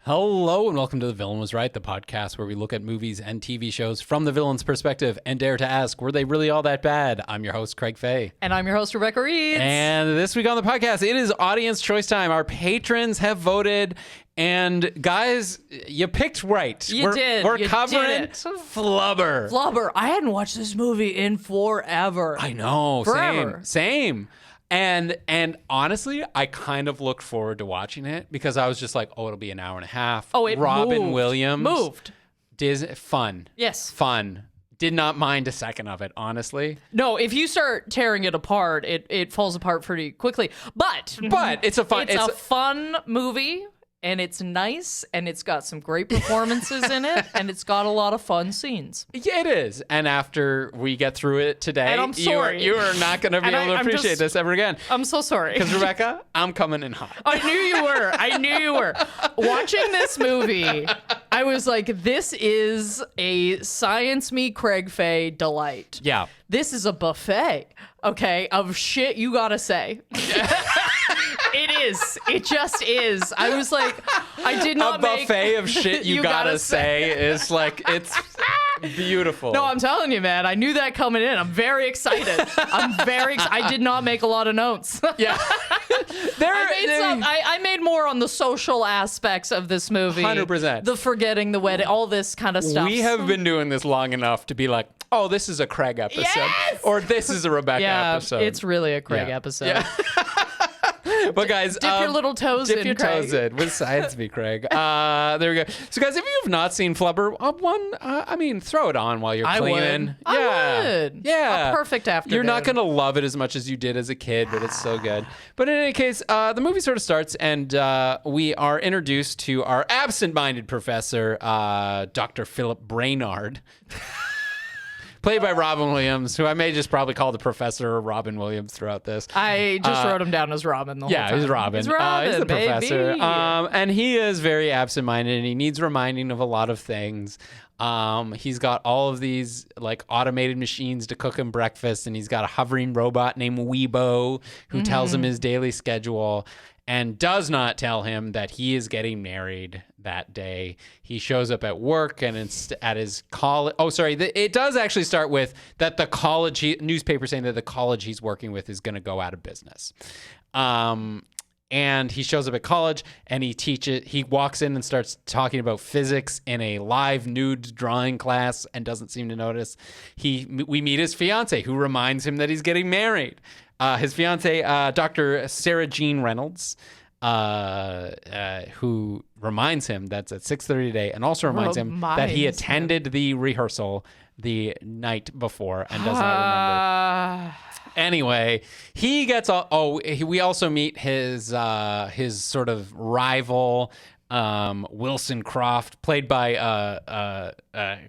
Hello and welcome to The Villain Was Right, the podcast where we look at movies and TV shows from the villain's perspective and dare to ask, were they really all that bad? I'm your host, Craig Fay. And I'm your host, Rebecca Reeds. And this week on the podcast, it is audience choice time. Our patrons have voted. And guys, you picked right. We're covering Flubber. Flubber. I hadn't watched this movie in forever. I know. Forever. Same. And honestly, I kind of looked forward to watching it because I was just like, oh, it'll be an hour and a half. Oh, it Robin moved. Williams. Moved. Disney, fun. Yes. Fun. Did not mind a second of it, honestly. No, if you start tearing it apart, it falls apart pretty quickly. But it's a fun... It's a fun movie. And it's nice, and it's got some great performances in it, and it's got a lot of fun scenes. Yeah, it is. And after we get through it today, and I'm sorry. You are not going to be able to appreciate this ever again. I'm so sorry. Because, Rebecca, I'm coming in hot. I knew you were. Watching this movie, I was like, this is a Science Me Craig Fay delight. Yeah. This is a buffet, okay, of shit you gotta say. It is. It just is. I was like, I did not make... A buffet of shit you gotta say is like, it's beautiful. No, I'm telling you, man. I knew that coming in. I'm very excited. I did not make a lot of notes. Yeah. I made more on the social aspects of this movie. 100%. The forgetting the wedding, all this kind of stuff. We have been doing this long enough to be like, oh, this is a Craig episode. Yes! Or this is a Rebecca episode. Yeah, it's really a Craig episode. Yeah. But guys, dip your little toes in, Craig. Dip your toes in with Science Me, Craig. There we go. So, guys, if you've not seen Flubber, throw it on while you're cleaning. I would. Yeah. A perfect afternoon. You're not going to love it as much as you did as a kid, but it's so good. But in any case, the movie sort of starts, and we are introduced to our absent-minded professor, Dr. Philip Brainard. Played by Robin Williams, who I may just probably call the professor Robin Williams throughout this. I just wrote him down as Robin the whole time. Yeah, he's Robin. He's the professor. And he is very absent-minded, and he needs reminding of a lot of things. He's got all of these like automated machines to cook him breakfast, and he's got a hovering robot named Weebo who tells him his daily schedule and does not tell him that he is getting married that day. He shows up at work and it's at his college. Oh, sorry. It does actually start with that the college newspaper saying that the college he's working with is going to go out of business. And he shows up at college and he walks in and starts talking about physics in a live nude drawing class and doesn't seem to notice. We meet his fiance who reminds him that he's getting married. His fiance, Dr. Sarah Jean Reynolds, who reminds him that's at 6:30 today, and also reminds him that he attended the rehearsal the night before and does not remember. Anyway, he gets we also meet his sort of rival, Wilson Croft, played by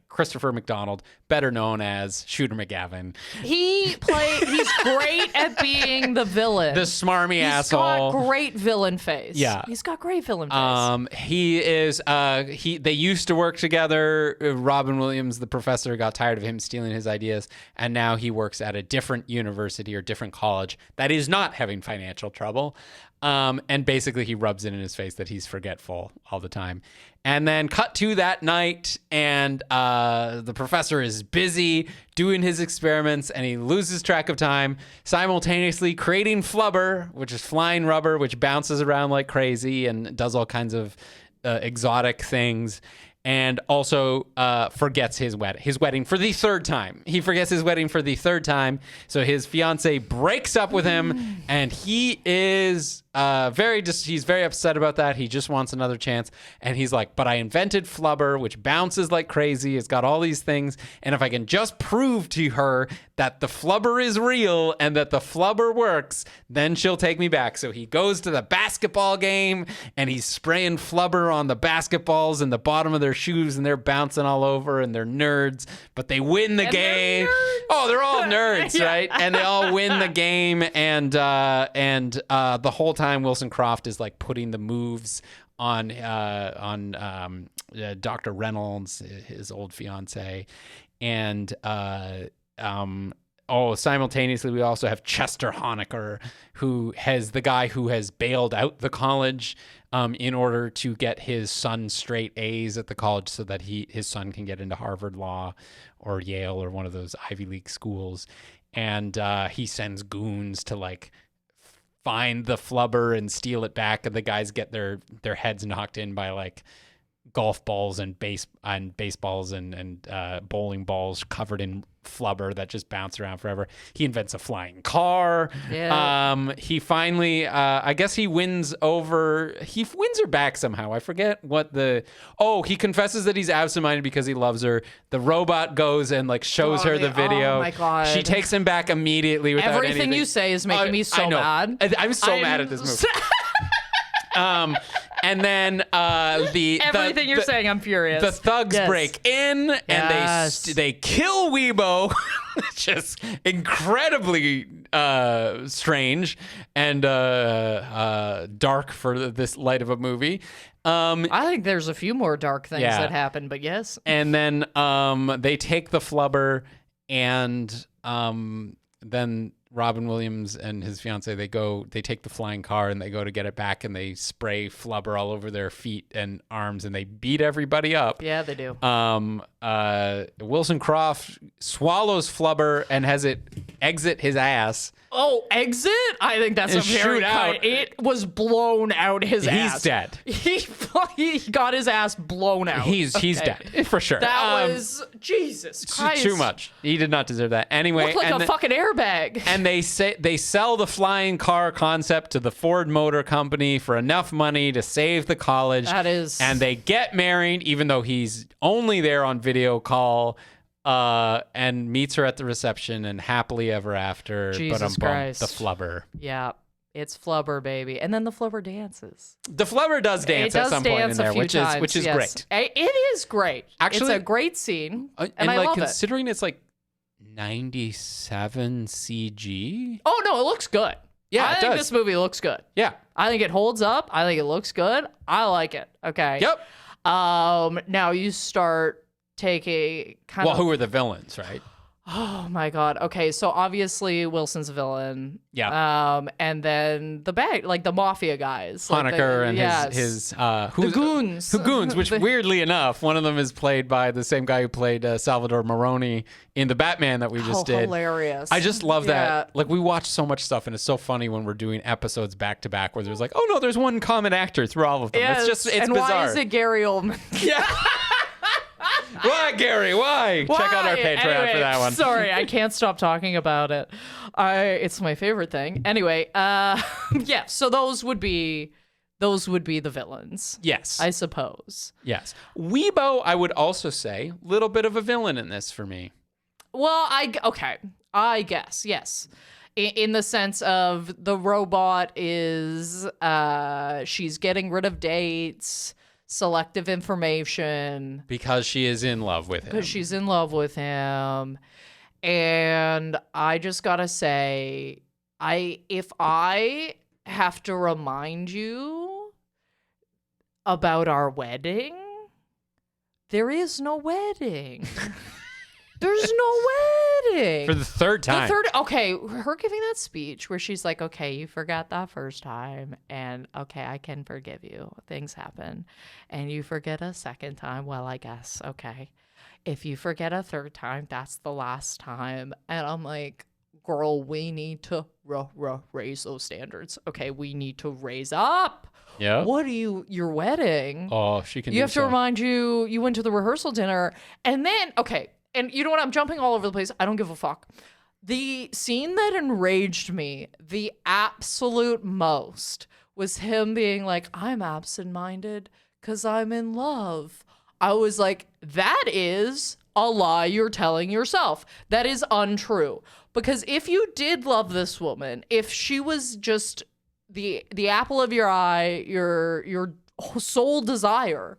Christopher McDonald, better known as Shooter McGavin. He's great at being the villain. The smarmy asshole. He's got great villain face. Yeah. He's got great villain face. He is, they used to work together. Robin Williams, the professor, got tired of him stealing his ideas, and now he works at a different university or different college that is not having financial trouble. And basically he rubs it in his face that he's forgetful all the time. And then cut to that night, and the professor is busy doing his experiments, and he loses track of time, simultaneously creating Flubber, which is flying rubber, which bounces around like crazy and does all kinds of exotic things. And also forgets his wedding for the third time. He forgets his wedding for the third time. So his fiance breaks up with him, and he is he's very upset about that. He just wants another chance. And he's like, but I invented Flubber, which bounces like crazy. It's got all these things. And if I can just prove to her that the Flubber is real and that the Flubber works, then she'll take me back. So he goes to the basketball game, and he's spraying Flubber on the basketballs in the bottom of their shoes, and they're bouncing all over, and they're nerds, but they win the game. They're all nerds, right? And they all win the game, and the whole time Wilson Croft is like putting the moves on Dr. Reynolds, his old fiance, and simultaneously, we also have Chester Honecker, who has the guy who has bailed out the college in order to get his son straight A's at the college so that his son can get into Harvard Law or Yale or one of those Ivy League schools. And he sends goons to like find the flubber and steal it back. And the guys get their heads knocked in by like golf balls and baseballs and bowling balls covered in flubber that just bounce around forever. He invents a flying car. Yeah. He finally, I guess he wins her back somehow. I forget what he confesses that he's absent-minded because he loves her. The robot goes and like shows her the video. Oh my God. She takes him back immediately without Everything anything. you say is making me so mad. I'm so mad at this movie. And then everything you're saying, I'm furious. The thugs break in and they kill Weibo, which is incredibly strange and dark for this light of a movie. I think there's a few more dark things that happen, but yes. And then they take the flubber, and then Robin Williams and his fiance, they take the flying car and they go to get it back, and they spray flubber all over their feet and arms, and they beat everybody up. Yeah, they do. Wilson Croft swallows flubber and has it exit his ass. Oh, exit? I think that's a very kind. It was blown out his ass. He's dead. He got his ass blown out. He's dead for sure. That was Jesus Christ. Too much. He did not deserve that. Anyway, looked like a fucking airbag. And they sell the flying car concept to the Ford Motor Company for enough money to save the college. That is. And they get married, even though he's only there on video call. And meets her at the reception, and happily ever after. Jesus Christ. The flubber. Yeah, it's flubber, baby. And then the flubber dances. The flubber does dance at some point in there, which is great. It is great. Actually, it's a great scene, and I love considering it's like 97 CG. Oh no, it looks good. Yeah, I think this movie looks good. Yeah, I think it holds up. I think it looks good. I like it. Okay. Yep. Now you start taking kind of. Well, who are the villains, right? Oh my God. Okay, so obviously Wilson's a villain. Yeah. And then the mafia guys, Honecker and his the goons. The goons, which weirdly enough, one of them is played by the same guy who played Salvador Maroni in the Batman that we just did. Hilarious. I just love that. Like, we watch so much stuff, and it's so funny when we're doing episodes back to back where there's like, oh no, there's one common actor through all of them. Yes. It's bizarre. Why is it Gary Oldman? Yeah. Why, Gary? Why? Check out our Patreon for that one. Sorry, I can't stop talking about it. It's my favorite thing. Anyway, so those would be the villains. Yes. I suppose. Yes. Weibo, I would also say, little bit of a villain in this for me. Well, I guess, yes. In the sense of the robot is, she's getting rid of dates, selective information. Because she is in love with him. Because she's in love with him. And I just gotta say, if I have to remind you about our wedding, there is no wedding. There's no wedding. For the third time. Okay, her giving that speech where she's like, okay, you forgot that first time, and okay, I can forgive you. Things happen. And you forget a second time, well, I guess, okay. If you forget a third time, that's the last time. And I'm like, girl, we need to raise those standards. Okay, we need to raise up. Yeah. What are your wedding? Oh, she can do so. You have to remind you went to the rehearsal dinner, and then, okay, and you know what? I'm jumping all over the place. I don't give a fuck. The scene that enraged me the absolute most was him being like, I'm absent-minded because I'm in love. I was like, that is a lie you're telling yourself. That is untrue. Because if you did love this woman, if she was just the apple of your eye, your sole desire,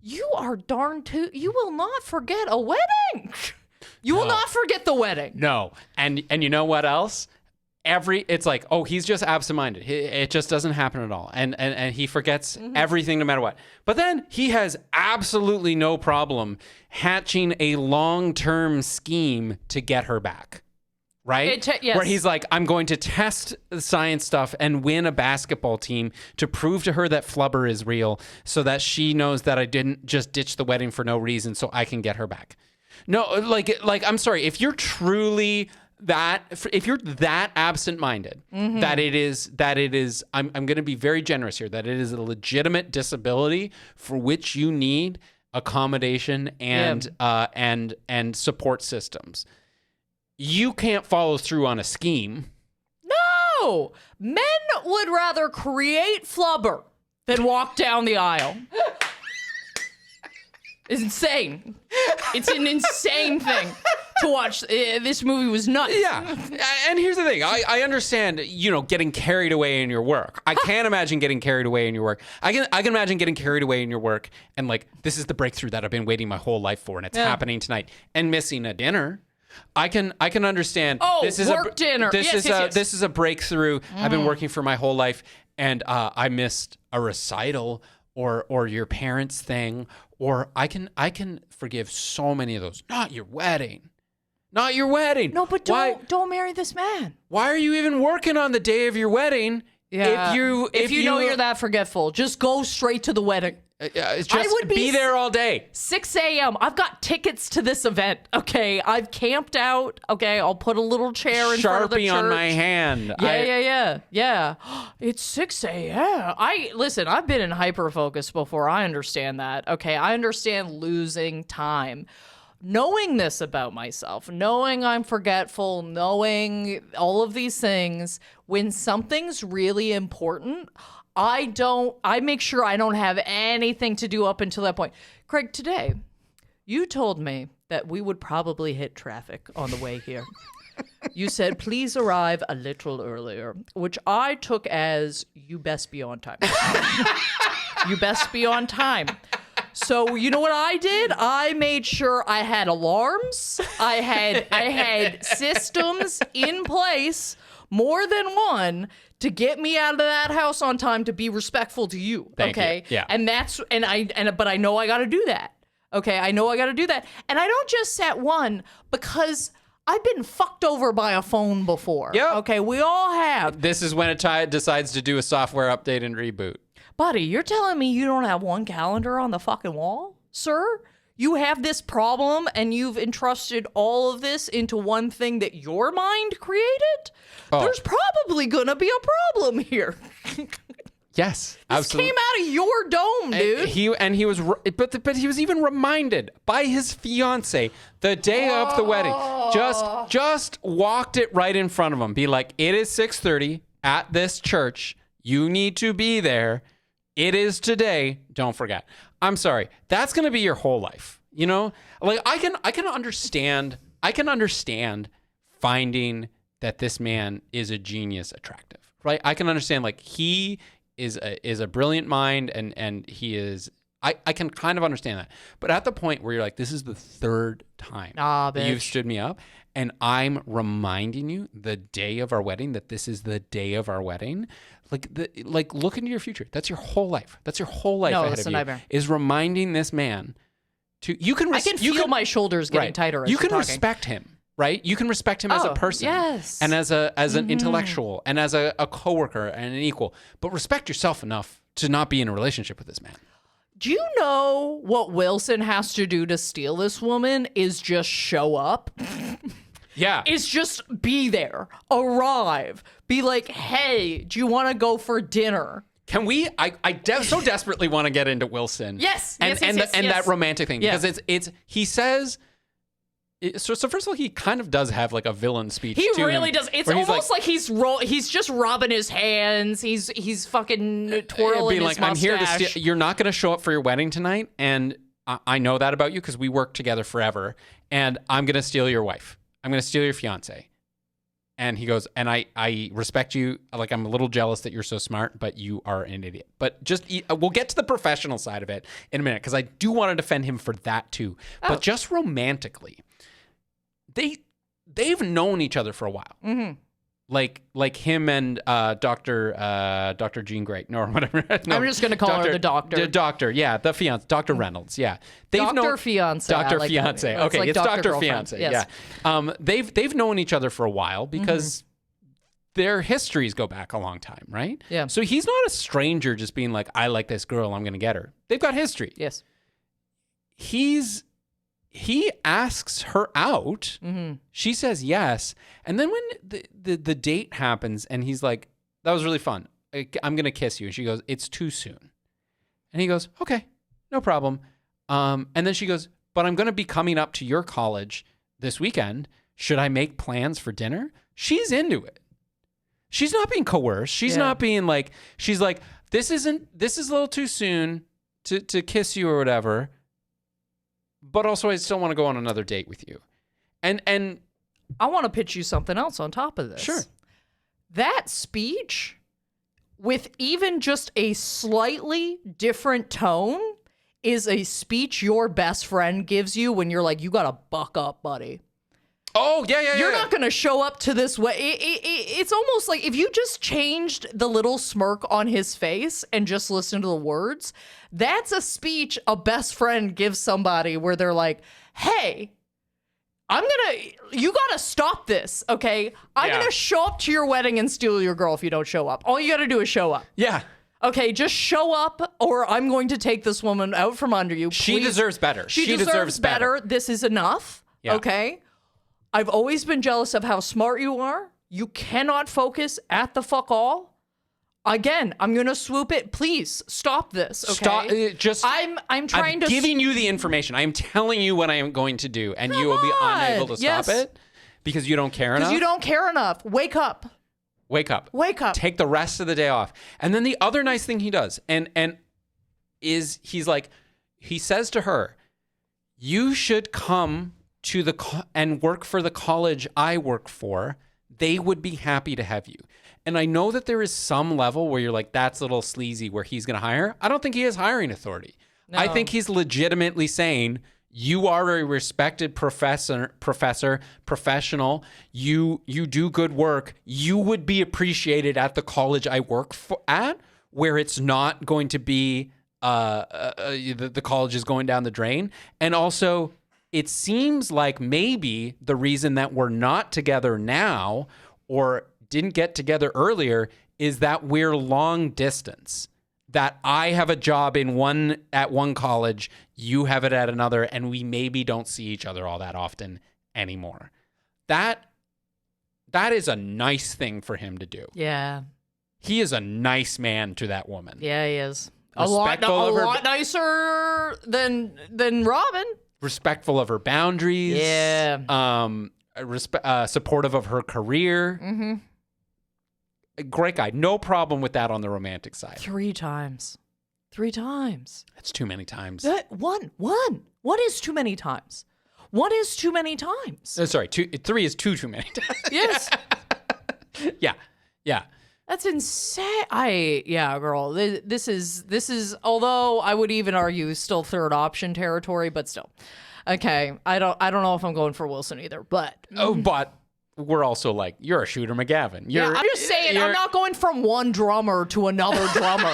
you are darn too. You will not forget a wedding. You will not forget the wedding. No. And you know what else? it's like, oh, he's just absent-minded. It just doesn't happen at all. And he forgets everything no matter what. But then he has absolutely no problem hatching a long-term scheme to get her back. Right? Yes. Where he's like, I'm going to test the science stuff and win a basketball team to prove to her that Flubber is real so that she knows that I didn't just ditch the wedding for no reason so I can get her back. No, like I'm sorry, if you're truly if you're that absent-minded, that it is, I'm going to be very generous here, that it is a legitimate disability for which you need accommodation and support systems. You can't follow through on a scheme. No, men would rather create Flubber than walk down the aisle. It's insane. It's an insane thing to watch. This movie was nuts. Yeah. And here's the thing. I understand, getting carried away in your work. I can't imagine getting carried away in your work. I can imagine getting carried away in your work and like, this is the breakthrough that I've been waiting my whole life for and it's happening tonight, and missing a dinner. I can understand. Oh, this is work dinner. This is a breakthrough. I've been working for my whole life, and I missed a recital or your parents' thing, or I can forgive so many of those. Not your wedding. Not your wedding. No, but don't marry this man. Why are you even working on the day of your wedding? Yeah. If you know you're that forgetful, just go straight to the wedding. Just I would be there all day. 6 a.m. I've got tickets to this event. Okay, I've camped out. Okay, I'll put a little chair in front of the church. Sharpie on my hand. Yeah. It's 6 a.m. Listen, I've been in hyperfocus before. I understand that. Okay, I understand losing time. Knowing this about myself, knowing I'm forgetful, knowing all of these things, when something's really important, I make sure I don't have anything to do up until that point. Craig, today, you told me that we would probably hit traffic on the way here. You said, please arrive a little earlier, which I took as you best be on time. You best be on time. So you know what I did? I made sure I had alarms. I had systems in place, more than one, to get me out of that house on time to be respectful to you. Thank okay? you. Yeah. But I know I got to do that. Okay? I know I got to do that. And I don't just set one because I've been fucked over by a phone before. Yep. Okay? We all have. This is when it decides to do a software update and reboot. Buddy, you're telling me you don't have one calendar on the fucking wall, sir? You have this problem and you've entrusted all of this into one thing that your mind created? Oh. There's probably gonna be a problem here. Yes, this absolutely. came out of your dome, dude. But he was even reminded by his fiance the day of the wedding. Just walked it right in front of him. Be like, it is 6:30 at this church. You need to be there. It is today. Don't forget. I'm sorry. That's going to be your whole life. Like I can understand finding that this man is a genius attractive, right? I can understand like he is a brilliant mind and he is, I can kind of understand that. But at the point where you're like, this is the third time that you've stood me up and I'm reminding you the day of our wedding that this is the day of our wedding. Like look into your future. That's your whole life. That's your whole life ahead of you. Nightmare. Is reminding this man to I can feel my shoulders getting tighter. As you can talking. Respect him, right? You can respect him as a person, yes, and as an intellectual, and as a coworker and an equal. But respect yourself enough to not be in a relationship with this man. Do you know what Wilson has to do to steal this woman? Is just show up. Yeah. It's just be there, arrive, be like, hey, do you want to go for dinner? Can we? So desperately want to get into Wilson. Yes. And that romantic thing. Yeah. Because he says, so first of all, he kind of does have like a villain speech. He to really him, does. It's almost like he's just rubbing his hands. He's fucking twirling his mustache. I'm here to steal. You're not going to show up for your wedding tonight. And I know that about you because we work together forever. And I'm going to steal your wife. I'm going to steal your fiance. And he goes, and I respect you. Like, I'm a little jealous that you're so smart, but you are an idiot. But just, we'll get to the professional side of it in a minute, because I do want to defend him for that too. Oh. But just romantically, they've known each other for a while. Mm-hmm. like him and Dr. Jean Grey, no, or whatever. No, I'm just gonna call her the doctor. The doctor, yeah, the fiance, Dr. Reynolds, yeah. Dr. Fiance. Dr. Like Fiance. that. Okay, like it's Dr. girlfriend. Fiance. Yes. Yeah. They've known each other for a while because their histories go back a long time, right? Yeah. So he's not a stranger just being like, I like this girl, I'm gonna get her. They've got history. Yes. He asks her out. Mm-hmm. She says yes. And then when the date happens and he's like, that was really fun. I'm going to kiss you. And she goes, it's too soon. And he goes, okay, no problem. And then she goes, but I'm going to be coming up to your college this weekend. Should I make plans for dinner? She's into it. She's not being coerced. She's not being like, she's like, this is a little too soon to kiss you or whatever. But also, I still want to go on another date with you. And I want to pitch you something else on top of this. Sure. That speech, with even just a slightly different tone, is a speech your best friend gives you when you're like, you got to buck up, buddy. Oh, yeah. You're not going to show up to this way. It's almost like if you just changed the little smirk on his face and just listen to the words, that's a speech a best friend gives somebody where they're like, hey, you got to stop this, okay? I'm going to show up to your wedding and steal your girl if you don't show up. All you got to do is show up. Yeah. Okay, just show up or I'm going to take this woman out from under you. She deserves better. She deserves better. This is enough, okay? I've always been jealous of how smart you are. You cannot focus at the fuck all. Again, I'm gonna swoop it. Please stop this. Okay. Stop. I'm trying to giving you the information. I am telling you what I am going to do, and you will be unable to stop it because you don't care enough. Because you don't care enough. Wake up. Wake up. Wake up. Take the rest of the day off. And then the other nice thing he does, and is he's like, he says to her, "You should come to and work for the college I work for. They would be happy to have you." And I know that there is some level where you're like, that's a little sleazy where he's going to hire. I don't think he has hiring authority. No. I think he's legitimately saying, you are a respected professor, professional. You do good work. You would be appreciated at the college I work at, where it's not going to be the college is going down the drain. And also, it seems like maybe the reason that we're not together now or didn't get together earlier is that we're long distance. That I have a job at one college, you have it at another, and we maybe don't see each other all that often anymore. That is a nice thing for him to do. Yeah. He is a nice man to that woman. Yeah, he is. A lot nicer than Robin. Respectful of her boundaries. Yeah. Supportive of her career. Mm-hmm. A great guy. No problem with that on the romantic side. 3 times. 3 times. That's too many times. One. What is too many times? What is too many times? Sorry, 3 is too many times. Yes. Yeah. That's insane. Girl. This is although I would even argue still third option territory, but still. Okay. I don't know if I'm going for Wilson either, but but we're also like, you're a Shooter McGavin. I'm just saying, I'm not going from one drummer to another drummer.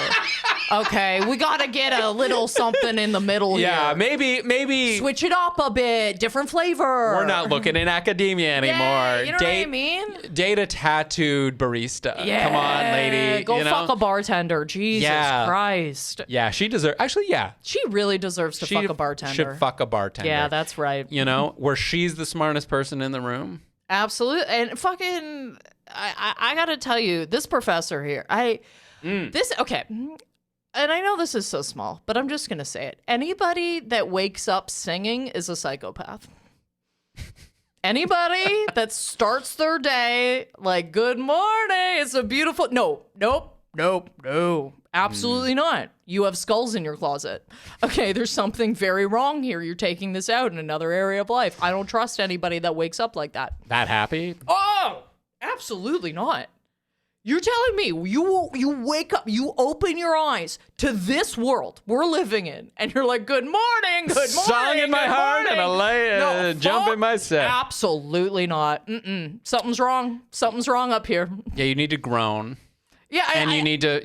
Okay, we got to get a little something in the middle here. Yeah, maybe switch it up a bit, different flavor. We're not looking in academia anymore. Yeah, you know what I mean? Date a tattooed barista. Yeah, come on, lady. Go fuck a bartender. Jesus Christ. Yeah, she deserves. Actually, yeah, she really deserves to fuck a bartender. Should fuck a bartender. Yeah, that's right. You know, where she's the smartest person in the room. Absolutely. And fucking, I gotta tell you, this professor here, okay. And I know this is so small, but I'm just gonna say it. Anybody that wakes up singing is a psychopath. Anybody that starts their day like, good morning, it's a beautiful, nope. Absolutely not. You have skulls in your closet. Okay, there's something very wrong here. You're taking this out in another area of life. I don't trust anybody that wakes up like that. That happy? Oh, absolutely not. You're telling me you wake up, you open your eyes to this world we're living in, and you're like, good morning, good morning. Song in my heart and a jump in my step. Absolutely not. Something's wrong. Something's wrong up here. Yeah, you need to groan. Yeah, and you need to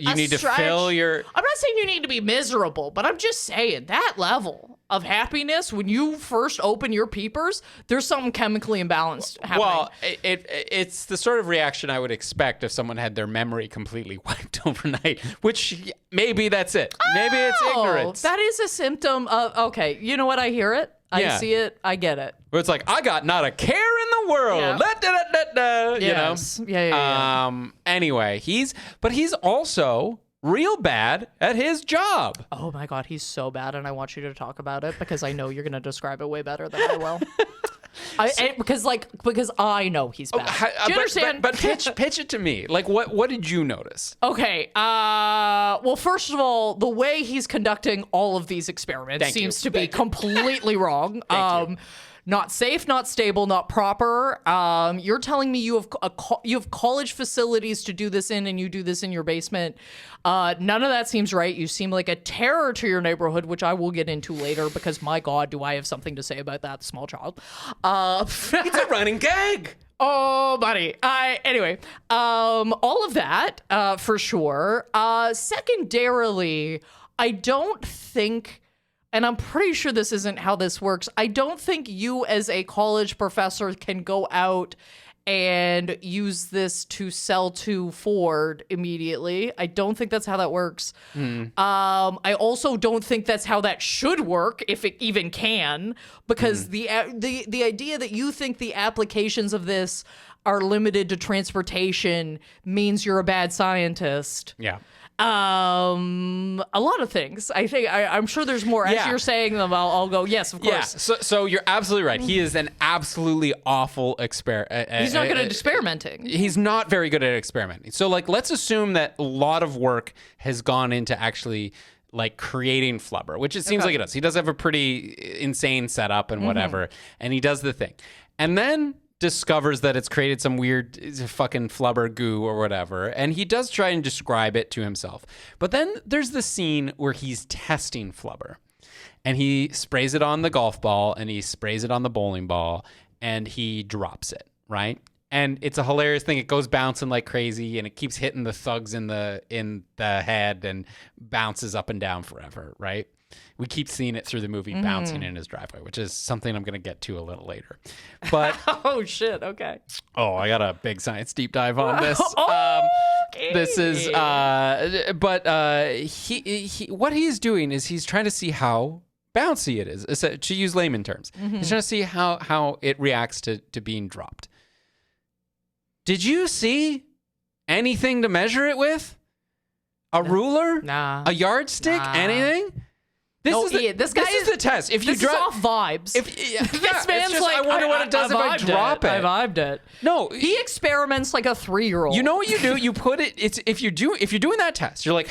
fill your. I'm not saying you need to be miserable, but I'm just saying that level of happiness when you first open your peepers, there's something chemically imbalanced happening. Well, it's the sort of reaction I would expect if someone had their memory completely wiped overnight. Which maybe that's it. Maybe it's ignorance. That is a symptom of. Okay, you know what? I hear it. I see it. I get it. Where it's like, I got not a care in the world. Yeah. Yes. You know? Yeah. Anyway, he's also real bad at his job. Oh my God, he's so bad, and I want you to talk about it because I know you're going to describe it way better than I will. Because I know he's bad. Do you understand? But pitch it to me. Like, what did you notice? Okay. Well, first of all, the way he's conducting all of these experiments seems to be completely wrong. Not safe, not stable, not proper. You're telling me you have college facilities to do this in, and you do this in your basement. None of that seems right. You seem like a terror to your neighborhood, which I will get into later because, my God, do I have something to say about that small child. It's a running gag. Oh, buddy. Anyway, all of that for sure. Secondarily, I don't think... And I'm pretty sure this isn't how this works. I don't think you as a college professor can go out and use this to sell to Ford immediately. I don't think that's how that works. I also don't think that's how that should work, if it even can, because the idea that you think the applications of this are limited to transportation means you're a bad scientist. Yeah. A lot of things. I'm sure there's more. As you're saying them, I'll go, yes, of course. Yeah. So you're absolutely right. He is an absolutely awful experiment. He's not good at experimenting. He's not very good at experimenting. So like, let's assume that a lot of work has gone into actually like creating Flubber, which it seems like it does. He does have a pretty insane setup and whatever, and he does the thing. And then discovers that it's created some weird fucking Flubber goo or whatever, and he does try and describe it to himself. But then there's the scene where he's testing Flubber, and he sprays it on the golf ball, and he sprays it on the bowling ball, and he drops it, right? And it's a hilarious thing. It goes bouncing like crazy, and it keeps hitting the thugs in the head and bounces up and down forever, right? We keep seeing it through the movie bouncing in his driveway, which is something I'm going to get to a little later. But oh shit, okay. Oh, I got a big science deep dive on this. This is he what he's doing is he's trying to see how bouncy it is, to use layman terms. He's trying to see how it reacts to being dropped. Did you see anything to measure it with? A ruler? Nah. A yardstick? Anything? This is the test. If you this is off vibes. This man's just, like, I wonder what it does if I drop it. I vibed it. No, he experiments like a 3-year-old. You know what you do? You put it. It's if you're doing that test, you're like,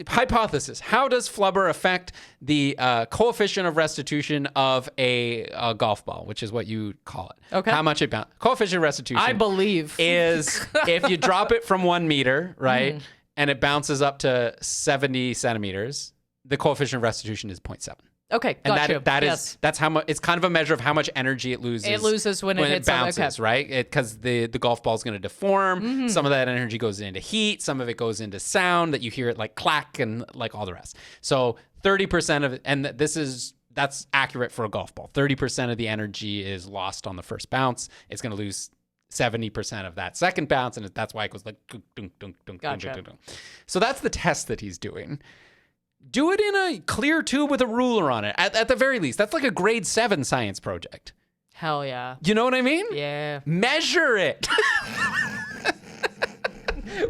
hypothesis. How does Flubber affect the coefficient of restitution of a golf ball, which is what you call it? Okay. How much it bounces? Coefficient of restitution, I believe, is if you drop it from 1 meter, right, and it bounces up to 70 centimeters. The coefficient of restitution is 0.7. Okay, and that's how much. It's kind of a measure of how much energy it loses. It loses when it hits bounces, right? Because the golf ball is going to deform. Some of that energy goes into heat. Some of it goes into sound that you hear it like clack and like all the rest. So 30% of it, and that's accurate for a golf ball. 30% of the energy is lost on the first bounce. It's going to lose 70% of that second bounce, and that's why it goes like dunk, dunk, dunk, dunk, gotcha. dunk, dunk, dunk. So that's the test that he's doing. Do it in a clear tube with a ruler on it. At the very least, that's like a grade 7 science project. Hell yeah. You know what I mean? Yeah. Measure it.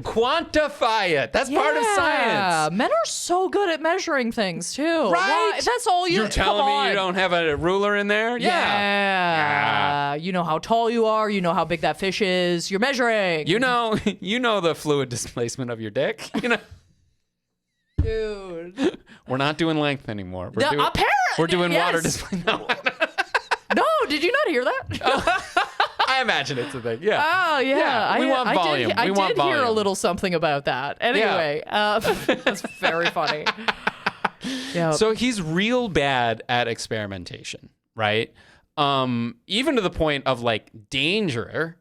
Quantify it. That's part of science. Men are so good at measuring things too. Right? Why? That's all You're telling me you don't have a ruler in there? Yeah. You know how tall you are. You know how big that fish is. You're measuring. You know the fluid displacement of your dick. You know. Dude. We're not doing length anymore. We're doing water displacement. No, did you not hear that? I imagine it's a thing. Yeah. Oh yeah, Yeah, we want volume. I We want did hear a volume. little something about that. Anyway, that's very funny. Yeah. So he's real bad at experimentation, right? Even to the point of like danger,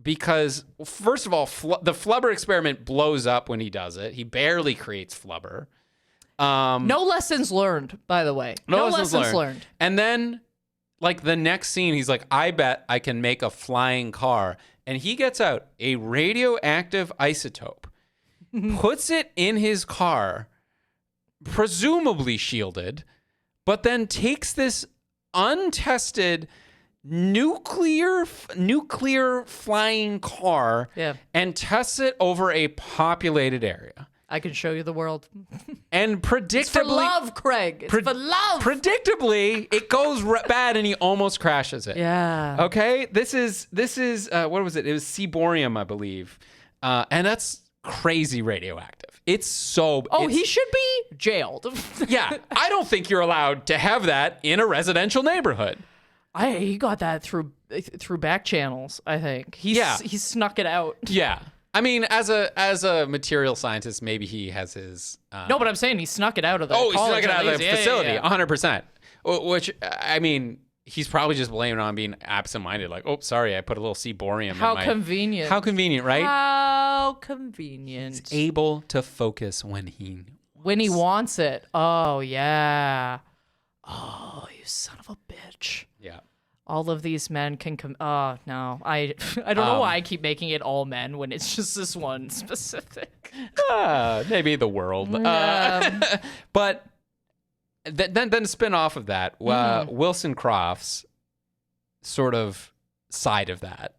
because first of all, the Flubber experiment blows up when he does it. He barely creates Flubber. No lessons learned, by the way. No lessons learned. And then, like, the next scene, he's like, I bet I can make a flying car. And he gets out a radioactive isotope, puts it in his car, presumably shielded, but then takes this untested nuclear flying car and tests it over a populated area. I can show you the world. And predictably, It's for love, Craig. It's for love. Predictably, it goes bad, and he almost crashes it. Yeah. Okay. This is what was it? It was Seabornium, I believe, and that's crazy radioactive. It's so. He should be jailed. Yeah, I don't think you're allowed to have that in a residential neighborhood. He got that through back channels. I think he snuck it out. Yeah. I mean, as a material scientist, maybe he has his. No, but I'm saying he snuck it out of the. He snuck it out of the Yeah, facility, yeah. 100%. Which, I mean, he's probably just blaming it on being absent-minded. Like, oh, sorry, I put a little seabornium in my... Convenient. How convenient, right? How convenient. He's able to focus when he wants it. Oh, yeah. Oh, you son of a bitch. Yeah. All of these men can come. Oh, no. I don't know why I keep making it all men when it's just this one specific. Maybe the world. But then spin off of that, Wilson Croft's sort of side of that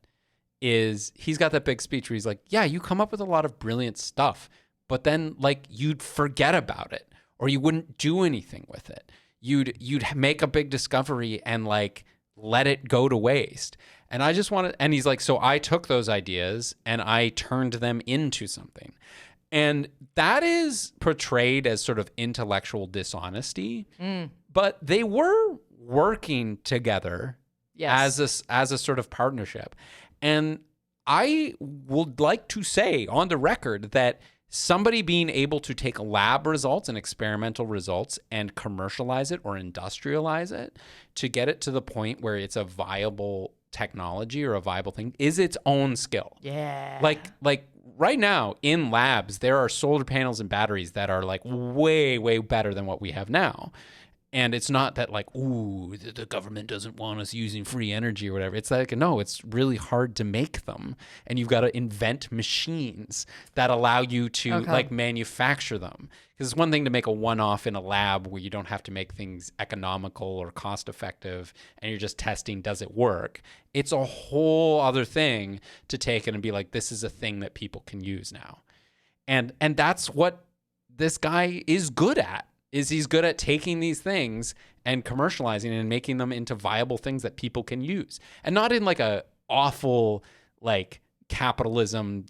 is he's got that big speech where he's like, yeah, you come up with a lot of brilliant stuff, but then like you'd forget about it or you wouldn't do anything with it. You'd make a big discovery and like let it go to waste. And I just wanted, and he's like, so I took those ideas and I turned them into something. And that is portrayed as sort of intellectual dishonesty, but they were working together as a sort of partnership. And I would like to say on the record that somebody being able to take lab results and experimental results and commercialize it or industrialize it to get it to the point where it's a viable technology or a viable thing is its own skill. Yeah. Like right now in labs, there are solar panels and batteries that are like way, way better than what we have now. And it's not that like, ooh, the government doesn't want us using free energy or whatever. It's like, no, it's really hard to make them. And you've got to invent machines that allow you to like manufacture them. Because it's one thing to make a one-off in a lab where you don't have to make things economical or cost effective and you're just testing, does it work? It's a whole other thing to take it and be like, this is a thing that people can use now. And that's what this guy is good at. Is he's good at taking these things and commercializing and making them into viable things that people can use. And not in like a awful, like capitalism,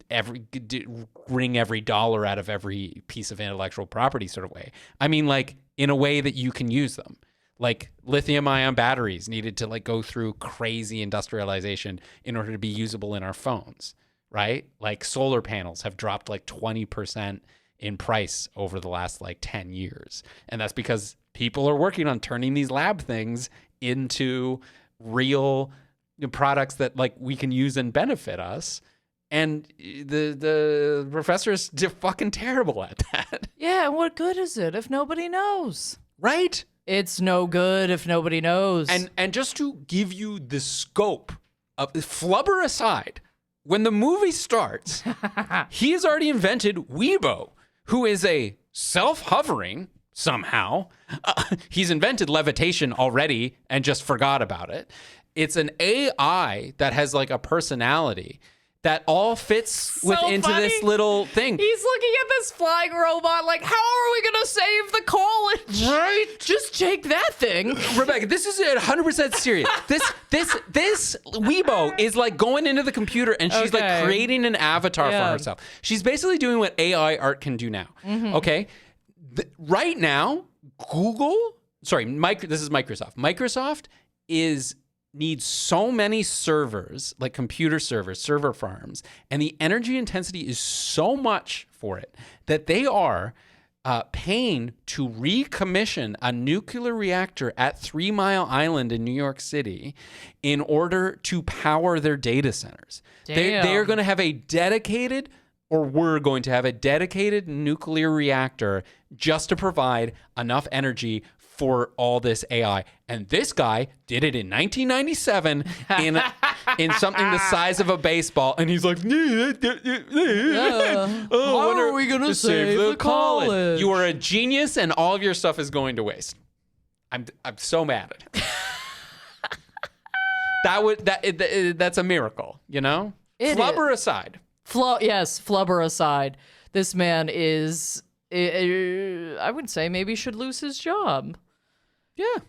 wring every dollar out of every piece of intellectual property sort of way. I mean, like in a way that you can use them. Like lithium ion batteries needed to like go through crazy industrialization in order to be usable in our phones, right? Like solar panels have dropped like 20% in price over the last like 10 years. And that's because people are working on turning these lab things into real products that like we can use and benefit us. And the professor's fucking terrible at that. Yeah, and what good is it if nobody knows? Right? It's no good if nobody knows. And just to give you the scope of Flubber aside, when the movie starts, he has already invented Weibo, who is a self-hovering, somehow. He's invented levitation already and just forgot about it. It's an AI that has like a personality that all fits into this little thing. He's looking at this flying robot like, how are we going to save the college? Right? Just take that thing. Rebecca, this is 100% serious. This Weibo is like going into the computer and she's like creating an avatar for herself. She's basically doing what AI art can do now. Okay? Right now, this is Microsoft. Microsoft is needs so many servers, like computer servers, server farms, and the energy intensity is so much for it that they are paying to recommission a nuclear reactor at 3 Mile Island in New York City in order to power their data centers. They are going to have a dedicated, or we're going to have a dedicated nuclear reactor just to provide enough energy for all this AI. And this guy did it in 1997 in something the size of a baseball. And he's like, how are we going to save the college? You are a genius and all of your stuff is going to waste. I'm so mad at it. That's a miracle, you know? Flubber aside. Flubber aside. This man is, I would say, maybe should lose his job. Yeah.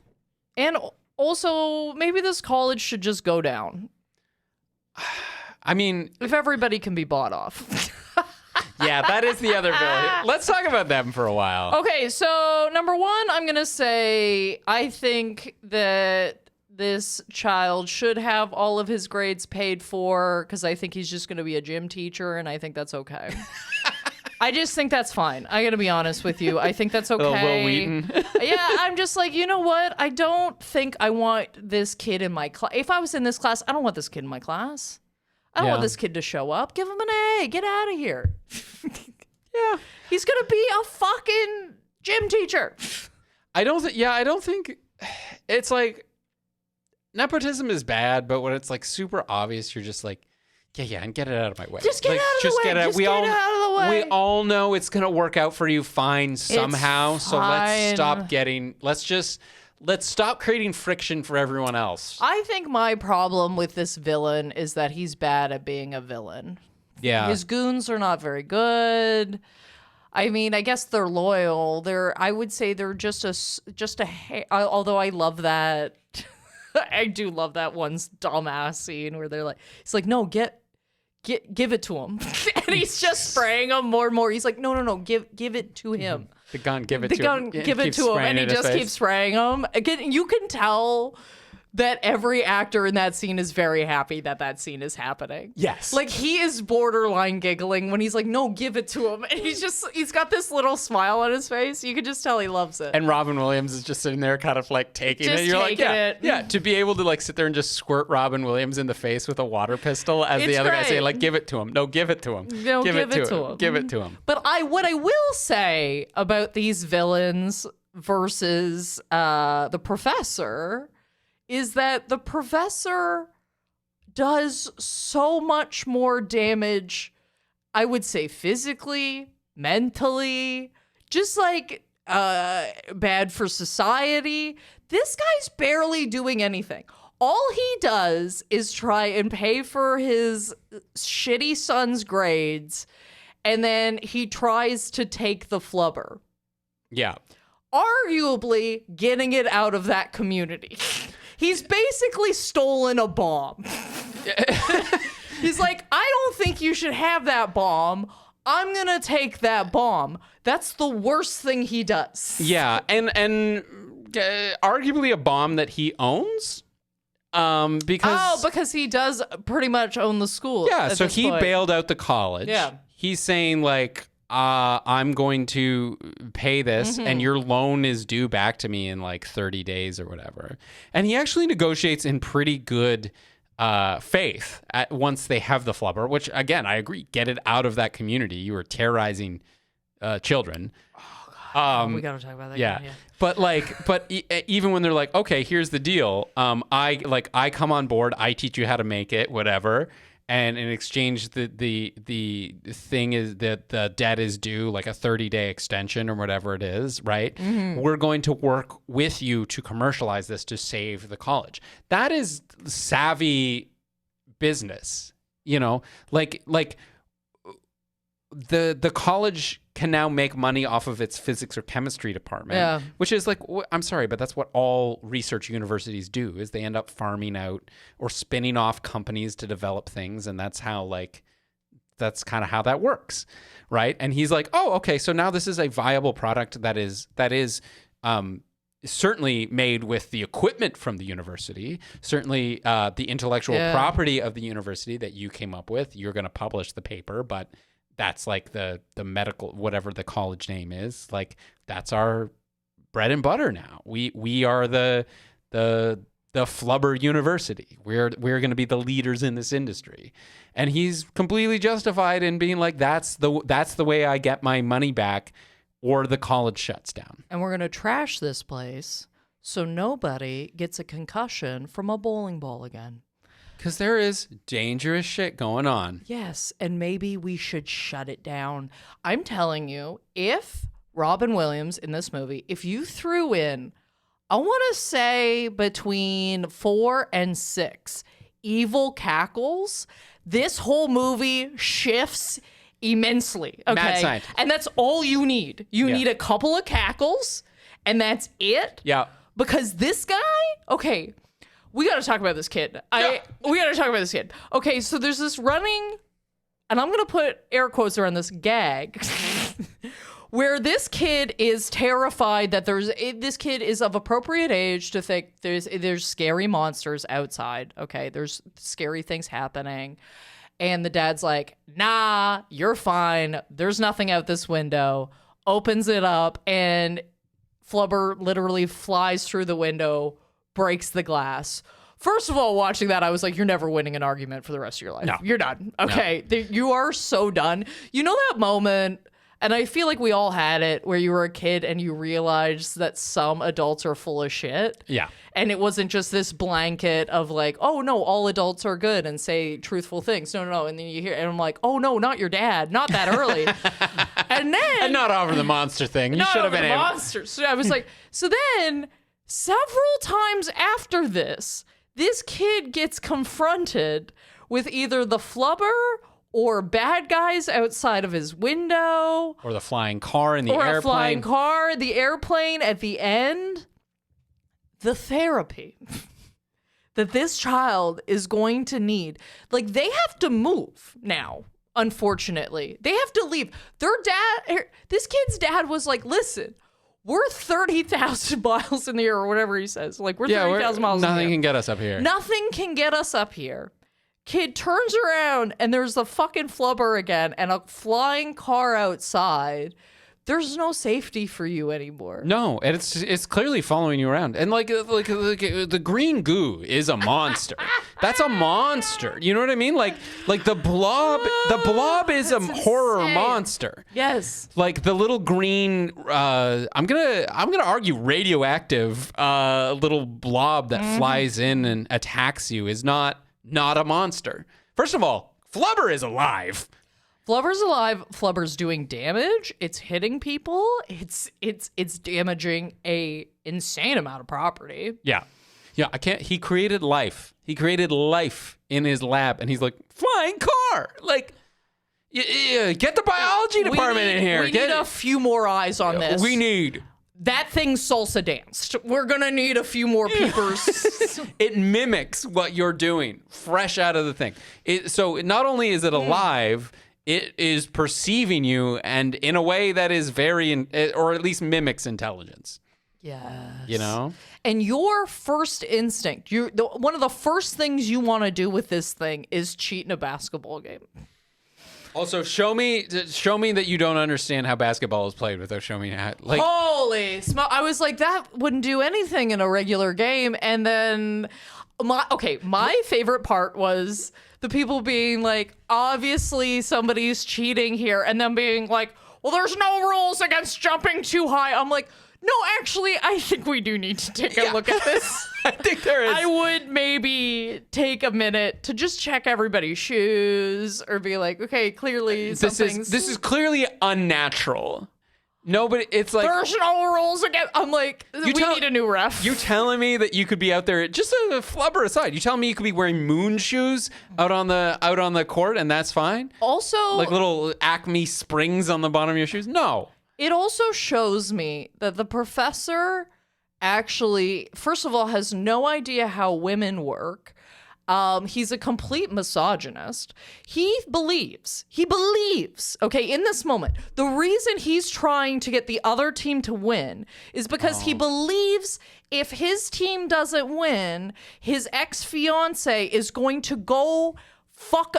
And also, maybe this college should just go down. I mean, if everybody can be bought off. Yeah, that is the other villain. Let's talk about them for a while. Okay, so number one, I'm going to say I think that this child should have all of his grades paid for because I think he's just going to be a gym teacher, and I think that's okay. I just think that's fine. I got to be honest with you. I think that's okay. Will Wheaton. Yeah, I'm just like, you know what? I don't think I want this kid in my class. If I was in this class, I don't want this kid in my class. I don't want this kid to show up. Give him an A. Get out of here. Yeah. He's going to be a fucking gym teacher. I don't think it's like nepotism is bad, but when it's like super obvious, you're just like, yeah, and get it out of my way. Just get it out of the way. Just get it out of the way. We all know it's going to work out for you fine somehow. So let's stop creating friction for everyone else. I think my problem with this villain is that he's bad at being a villain. Yeah. His goons are not very good. I mean, I guess they're loyal. I would say they're just although I love that. I do love that one dumbass scene where they're like, he's like, no, give it to him. And he's just spraying him more and more. He's like, no, give it to him. The gun, give it to him. And he just keeps spraying him. Again, you can tell that every actor in that scene is very happy that scene is happening. Yes. Like, he is borderline giggling when he's like, no, give it to him. And he's got this little smile on his face. You can just tell he loves it. And Robin Williams is just sitting there kind of like taking it. You're like, yeah, to be able to like sit there and just squirt Robin Williams in the face with a water pistol as the other guy saying like, give it to him. No, give it to him. No, give it to him. Give it to him. But what I will say about these villains versus the professor is that the professor does so much more damage, I would say physically, mentally, just like bad for society. This guy's barely doing anything. All he does is try and pay for his shitty son's grades, and then he tries to take the flubber. Yeah. Arguably getting it out of that community. He's basically stolen a bomb. He's like, I don't think you should have that bomb. I'm going to take that bomb. That's the worst thing he does. Yeah, and arguably a bomb that he owns. Because he does pretty much own the school. Yeah, so he bailed out the college. Yeah. He's saying like, I'm going to pay this and your loan is due back to me in like 30 days or whatever. And he actually negotiates in pretty good faith once they have the flubber, which again, I agree, get it out of that community. You are terrorizing children. Oh, God. We got to talk about that. Yeah. But even when they're like, okay, here's the deal. I come on board. I teach you how to make it, whatever. And in exchange, the thing is that the debt is due, like a 30-day extension or whatever it is, right? Mm-hmm. We're going to work with you to commercialize this to save the college. That is savvy business, you know? Like the college can now make money off of its physics or chemistry department, which is like, I'm sorry, but that's what all research universities do, is they end up farming out or spinning off companies to develop things. And that's how that's kind of how that works. Right. And he's like, oh, okay. So now this is a viable product that is certainly made with the equipment from the university, certainly the intellectual property of the university that you came up with. You're going to publish the paper, but that's like the medical, whatever the college name is, like that's our bread and butter now. We are the Flubber University. We're going to be the leaders in this industry. And he's completely justified in being like, that's the way I get my money back, or the college shuts down. And we're going to trash this place so nobody gets a concussion from a bowling ball again. Because there is dangerous shit going on. Yes, and maybe we should shut it down. I'm telling you, if Robin Williams in this movie, if you threw in, I want to say between 4 and 6 evil cackles, this whole movie shifts immensely. Okay. Mad scientist. And that's all you need. You need a couple of cackles, and that's it. Yeah. Because this guy, okay, we got to talk about this kid. We got to talk about this kid. Okay, so there's this running, and I'm going to put air quotes around this gag, where this kid is terrified that this kid is of appropriate age to think there's scary monsters outside. Okay, there's scary things happening. And the dad's like, nah, you're fine. There's nothing out this window. Opens it up, and Flubber literally flies through the window, breaks the glass. First of all, watching that, I was like, you're never winning an argument for the rest of your life. No. You're done. Okay. No. You are so done. You know that moment, and I feel like we all had it, where you were a kid and you realized that some adults are full of shit. Yeah. And it wasn't just this blanket of like, oh no, all adults are good and say truthful things. No. And then you hear, and I'm like, oh no, not your dad, not that early. And not over the monster thing. You should have been able. Monsters. So I was like, so then several times after this kid gets confronted with either the Flubber or bad guys outside of his window, or the flying car in the airplane, or a flying car, the airplane at the end. The therapy that this child is going to need. Like, they have to move now, unfortunately. They have to leave. This kid's dad was like, listen, we're 30,000 miles in the air, or whatever he says. Like, we're 30,000 miles in the air. Nothing can get us up here. Nothing can get us up here. Kid turns around, and there's the fucking Flubber again, and a flying car outside. There's no safety for you anymore. No, and it's clearly following you around. And like the green goo is a monster. That's a monster. You know what I mean? Like the blob is a horror monster. Yes. Like the little green I'm gonna argue radioactive little blob that flies in and attacks you is not a monster. First of all, Flubber is alive. Flubber's alive. Flubber's doing damage. It's hitting people. It's damaging a insane amount of property. Yeah. I can't. He created life. He created life in his lab, and he's like, flying car. Like, get the biology department in here. We need a few more eyes on this. We need. That thing salsa danced. We're gonna need a few more peepers. It mimics what you're doing, fresh out of the thing. So not only is it alive. It is perceiving you, and in a way that is or at least mimics intelligence. Yes. You know? And your first instinct, one of the first things you want to do with this thing is cheat in a basketball game. Also, show me that you don't understand how basketball is played without showing me how. Like, holy smoke! I was like, that wouldn't do anything in a regular game. And then, my favorite part was the people being like, obviously somebody's cheating here, and then being like, well, there's no rules against jumping too high. I'm like, no, actually, I think we do need to take a look at this. I think there is. I would maybe take a minute to just check everybody's shoes, or be like, okay, clearly this is clearly unnatural. No, but it's like there's no rules again. I'm like, we need a new ref. You telling me that you could be out there, just a Flubber aside, you telling me you could be wearing moon shoes out on the court, and that's fine? Also, like little Acme springs on the bottom of your shoes? No. It also shows me that the professor actually, first of all, has no idea how women work, He's a complete misogynist. He believes, okay, in this moment, the reason he's trying to get the other team to win is because he believes if his team doesn't win, his ex-fiance is going to go fuck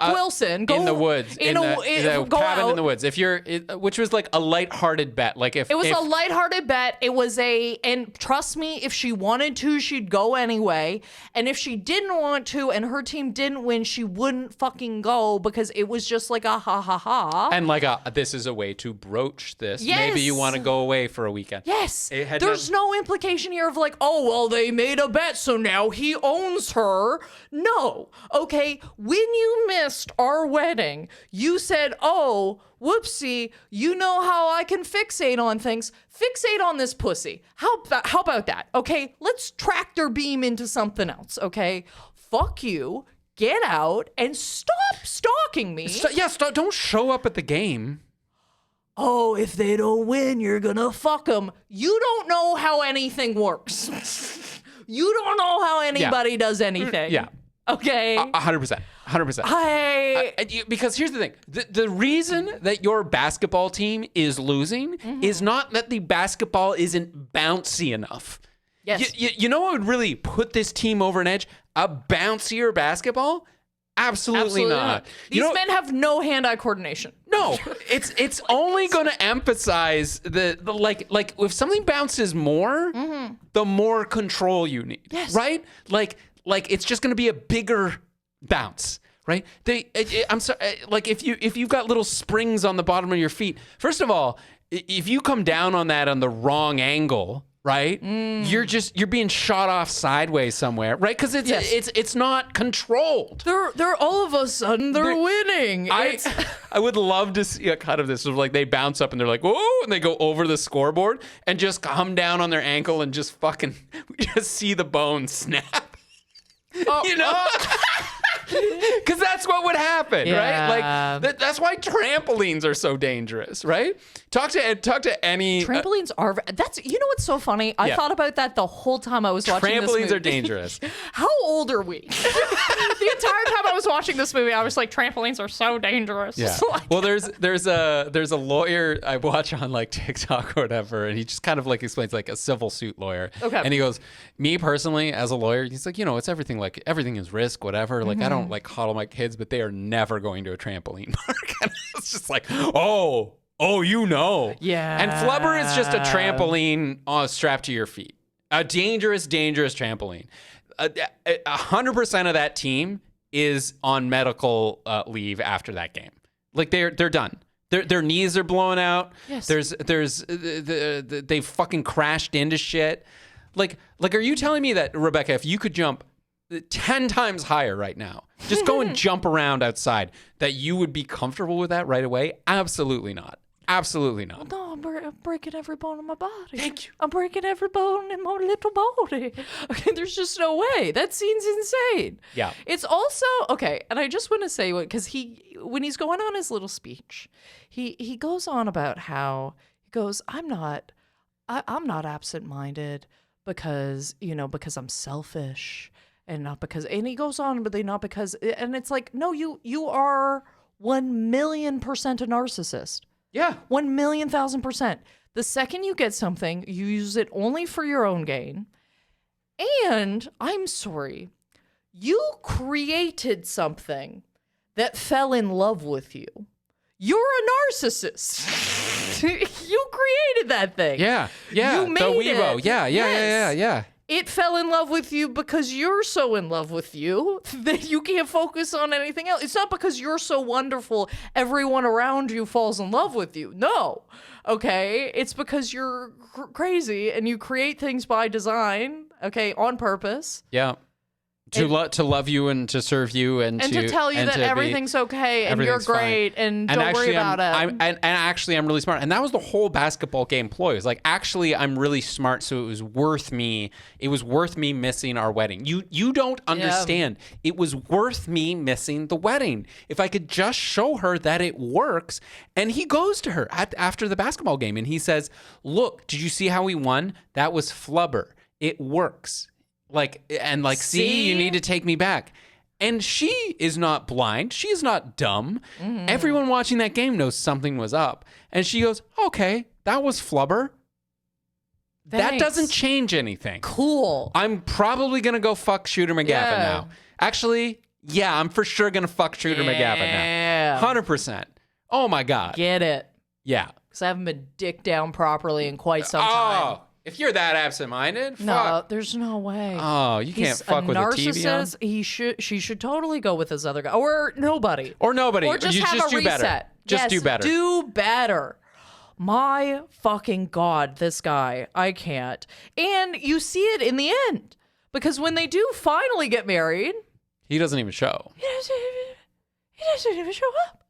Wilson. Go in the woods, in the go cabin out. in the woods. Which was like a lighthearted bet. Like if It was a lighthearted bet. It was and trust me, if she wanted to, she'd go anyway. And if she didn't want to and her team didn't win, she wouldn't fucking go because it was just like a ha ha ha. and like this is a way to broach this. Yes. Maybe you want to go away for a weekend. Yes. It There's no implication here of like, oh, well, they made a bet, so now he owns her. No. Okay. When you missed our wedding, you said, oh, whoopsie, you know how I can fixate on things. Fixate on this pussy. How about that? Okay. Let's tractor beam into something else. Okay. Fuck you. Get out and stop stalking me. Don't show up at the game. Oh, if they don't win, you're gonna fuck them. You don't know how anything works. You don't know how anybody does anything. Yeah. Okay. 100%. Because here's the thing. The reason that your basketball team is losing is not that the basketball isn't bouncy enough. Yes. You know what would really put this team over an edge? A bouncier basketball? Absolutely not. These men have no hand-eye coordination. No, it's only going to emphasize the like if something bounces more, the more control you need. Yes. Right? Like it's just going to be a bigger bounce, right? I'm sorry, like if you've got little springs on the bottom of your feet. First of all, if you come down on that on the wrong angle, right? You're being shot off sideways somewhere, right? Because it's not controlled. They're all of a sudden they're winning. I would love to see a cut of this of like they bounce up and they're like, whoa, and they go over the scoreboard and just come down on their ankle and just fucking just see the bone snap. You know? Because that's what would happen, right? Like that's why trampolines are so dangerous, right? Talk to any Trampolines are. That's what's so funny. I thought about that the whole time I was watching this movie. Trampolines are dangerous. How old are we? The entire time I was watching this movie, I was like, trampolines are so dangerous. Yeah. Well, there's a lawyer I watch on like TikTok or whatever, and he just kind of like explains like a civil suit lawyer. Okay. And he goes, me personally as a lawyer, he's like, it's everything, like everything is risk, whatever. Like I don't like coddle my kids, but they are never going to a trampoline park. And it's just like, oh, yeah. And Flubber is just a trampoline strapped to your feet. A dangerous trampoline. 100% of that team is on medical leave after that game. Like they're done. Their knees are blowing out. Yes. They fucking crashed into shit. Like are you telling me that, Rebecca, if you could jump 10 times higher right now, just go and jump around outside, that you would be comfortable with that right away? Absolutely not. Absolutely not. No, I'm breaking every bone in my body. Thank you. I'm breaking every bone in my little body. Okay, there's just no way. That scene's insane. Yeah. It's also, okay, and I just want to say, because when he's going on his little speech, he goes on about how, he goes, I'm not absent-minded because I'm selfish. And he goes on, but not because, and it's like, no, you are 1,000,000% a narcissist. Yeah. 1,000,000,000%. The second you get something, you use it only for your own gain. And I'm sorry, you created something that fell in love with you. You're a narcissist. You created that thing. Yeah. You made the Weibo. it. Yeah. Yes. It fell in love with you because you're so in love with you that you can't focus on anything else. It's not because you're so wonderful, everyone around you falls in love with you. No. Okay? It's because you're crazy and you create things by design, okay, on purpose. Yeah. To love you and to serve you and to tell you that everything's okay and you're great and don't worry about it. And actually, I'm really smart. And that was the whole basketball game ploy. It was like, actually, I'm really smart, so it was worth me. It was worth me missing our wedding. You don't understand. Yeah. It was worth me missing the wedding. If I could just show her that it works. And he goes to her after the basketball game and he says, look, did you see how we won? That was Flubber. It works. Like, and like, see, you need to take me back. And she is not blind. She is not dumb. Everyone watching that game knows something was up. And she goes, okay, that was Flubber. That Thanks. doesn't change anything. Cool. I'm probably going to go fuck Shooter McGavin now. Actually, yeah, I'm for sure going to fuck Shooter McGavin now. 100%. Oh my God. Get it. Yeah. Because I haven't been dicked down properly in quite some time. Oh, if you're that absent-minded, No, fuck. there's no way. Oh, you can't He's fuck with a TV on? narcissist. She should totally go with this other guy. Or nobody. Or nobody. Or just you have just a do reset. better. Just do better. Do better. My fucking God, this guy. I can't. And you see it in the end. Because when they do finally get married, He doesn't even show. he doesn't even show up.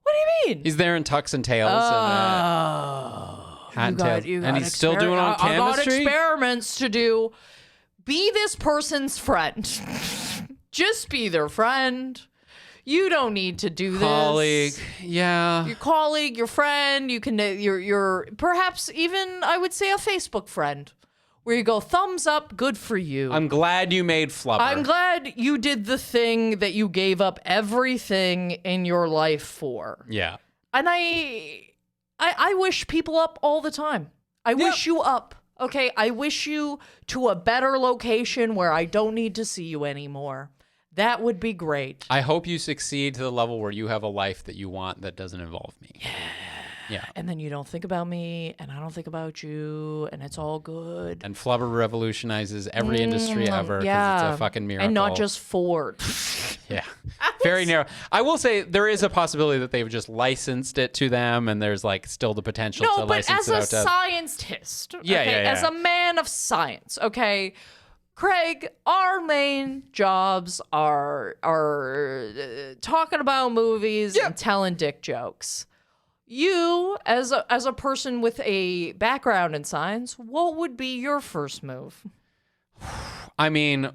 What do you mean? He's there in tux and tails and hat and tails. And he's still doing on I got chemistry? experiments to do. Be this person's friend. Just be their friend. You don't need to do this. Colleague. Yeah. Your colleague, your friend, you can your perhaps even I would say a Facebook friend. Where you go, thumbs up, good for you. I'm glad you made Flubber. I'm glad you did the thing that you gave up everything in your life for. Yeah. And I wish people up all the time. I wish you up. Okay, I wish you to a better location where I don't need to see you anymore. That would be great. I hope you succeed to the level where you have a life that you want that doesn't involve me. Yeah. And then you don't think about me, and I don't think about you, and it's all good. And Flubber revolutionizes every industry ever because it's a fucking miracle. And not just Ford. Yeah. Very narrow. I will say there is a possibility that they've just licensed it to them and there's like still the potential to No, but license as it a out to scientist, Yeah, okay, yeah. as a man of science, okay, Craig, our main jobs are talking about movies and telling dick jokes. You, as a person with a background in science, what would be your first move? I mean,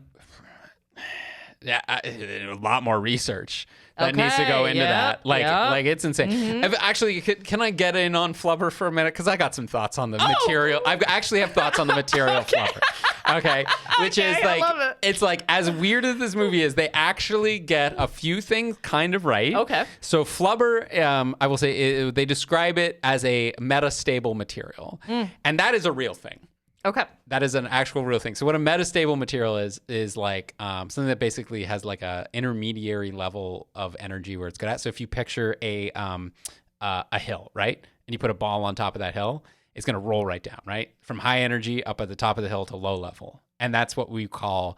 yeah, a lot more research that needs to go into that. Like it's insane. Actually, can I get in on Flubber for a minute? Because I got some thoughts on the material. I actually have thoughts on the material of Flubber. Okay, which is like, I love it. It's like as weird as this movie is, they actually get a few things kind of right. Okay. So Flubber, I will say, they describe it as a metastable material, and that is a real thing. Okay. That is an actual real thing. So what a metastable material is like something that basically has like a intermediary level of energy where it's good at. So if you picture a hill, right, and you put a ball on top of that hill, it's going to roll right down, right, from high energy up at the top of the hill to low level, and that's what we call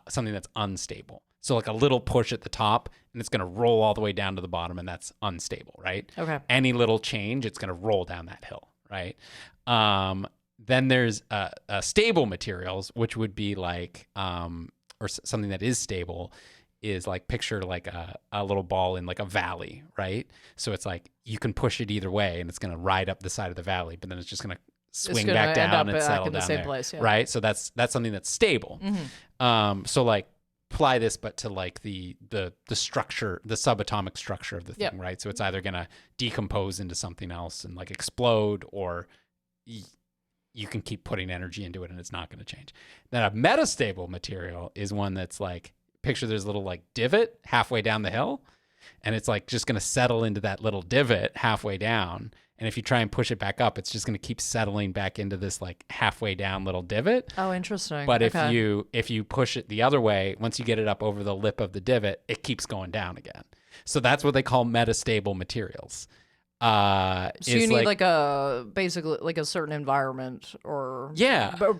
something that's unstable. So like a little push at the top, and it's going to roll all the way down to the bottom, and that's unstable, right? Okay. Any little change, it's going to roll down that hill, right? Then there's stable materials, which would be like, or something that is stable, is like picture like a little ball in like a valley, right? So it's like you can push it either way, and it's going to ride up the side of the valley, but then it's just going to swing gonna back end down up and back settle in the down same there, place, yeah. right? So that's something that's stable. So like apply this, but to like the structure, the subatomic structure of the thing, Yep. right? So it's either going to decompose into something else and like explode, or you can keep putting energy into it and it's not going to change. Then a metastable material is one that's like, picture there's a little like divot halfway down the hill, and it's like just going to settle into that little divot halfway down. And if you try and push it back up, it's just going to keep settling back into this like halfway down little divot. Oh, interesting. But Okay. if you push it the other way, once you get it up over the lip of the divot, it keeps going down again. So that's what they call metastable materials. So you need like a basically like a certain environment, or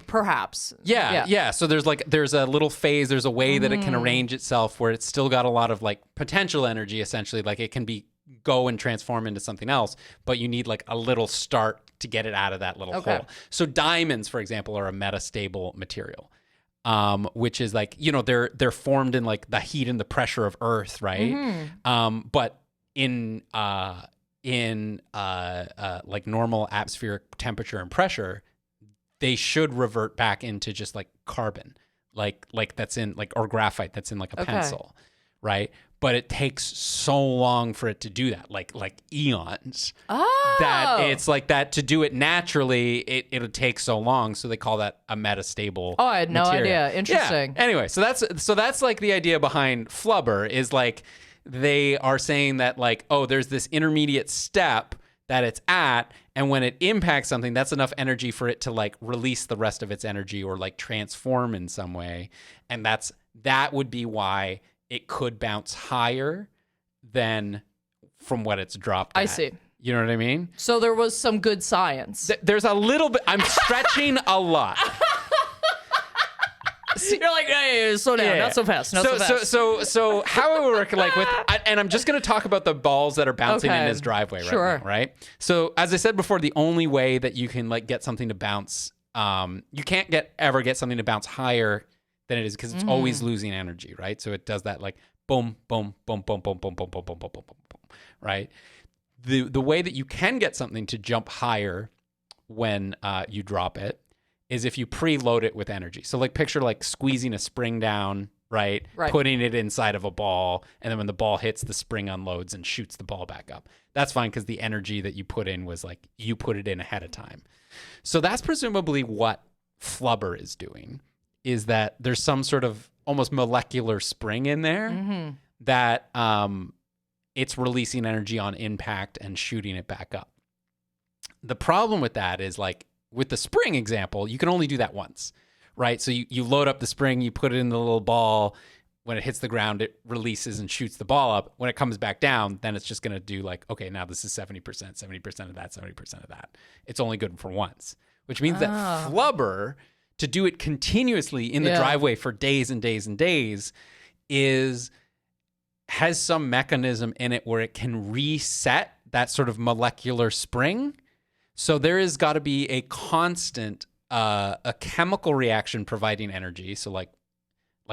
perhaps Yeah. So there's a little phase, there's a way that it can arrange itself where it's still got a lot of like potential energy, essentially, like it can go and transform into something else, but you need like a little start to get it out of that little hole. So diamonds, for example, are a metastable material. Which is like, they're formed in like the heat and the pressure of Earth, right? But in like normal atmospheric temperature and pressure, they should revert back into just like carbon, like that's in like, or graphite that's in like a pencil, right? but it takes so long for it to do that, like eons. Oh. That it's like that to do it naturally, it'll take so long. So they call that a metastable. Oh, I had no material. idea. Interesting. Yeah. Anyway, so that's like the idea behind Flubber is like they are saying that like, oh, there's this intermediate step that it's at, and when it impacts something, that's enough energy for it to like release the rest of its energy or like transform in some way. And that would be why it could bounce higher than from what it's dropped at. I see. You know what I mean? So there was some good science. There's a little bit. I'm stretching a lot. You're like, hey, slow down, not so fast, not so fast. So how it would work, like with, and I'm just going to talk about the balls that are bouncing in his driveway right now, right? So as I said before, the only way that you can like get something to bounce, you can't ever get something to bounce higher than it is because it's always losing energy, right? So it does that like boom, boom, boom, boom, boom, boom, boom, boom, boom, boom, boom, boom, right? The way that you can get something to jump higher when you drop it is if you preload it with energy. So like picture like squeezing a spring down, right? Putting it inside of a ball, and then when the ball hits, the spring unloads and shoots the ball back up. That's fine because the energy that you put in was like you put it in ahead of time. So that's presumably what Flubber is doing, is that there's some sort of almost molecular spring in there that it's releasing energy on impact and shooting it back up. The problem with that is like, with the spring example, you can only do that once, right? So you load up the spring, you put it in the little ball. When it hits the ground, it releases and shoots the ball up. When it comes back down, then it's just going to do like, okay, now this is 70% of that, 70% of that. It's only good for once, which means that Flubber, to do it continuously in the driveway for days and days and days, has some mechanism in it where it can reset that sort of molecular spring. So there has got to be a constant, a chemical reaction providing energy. So like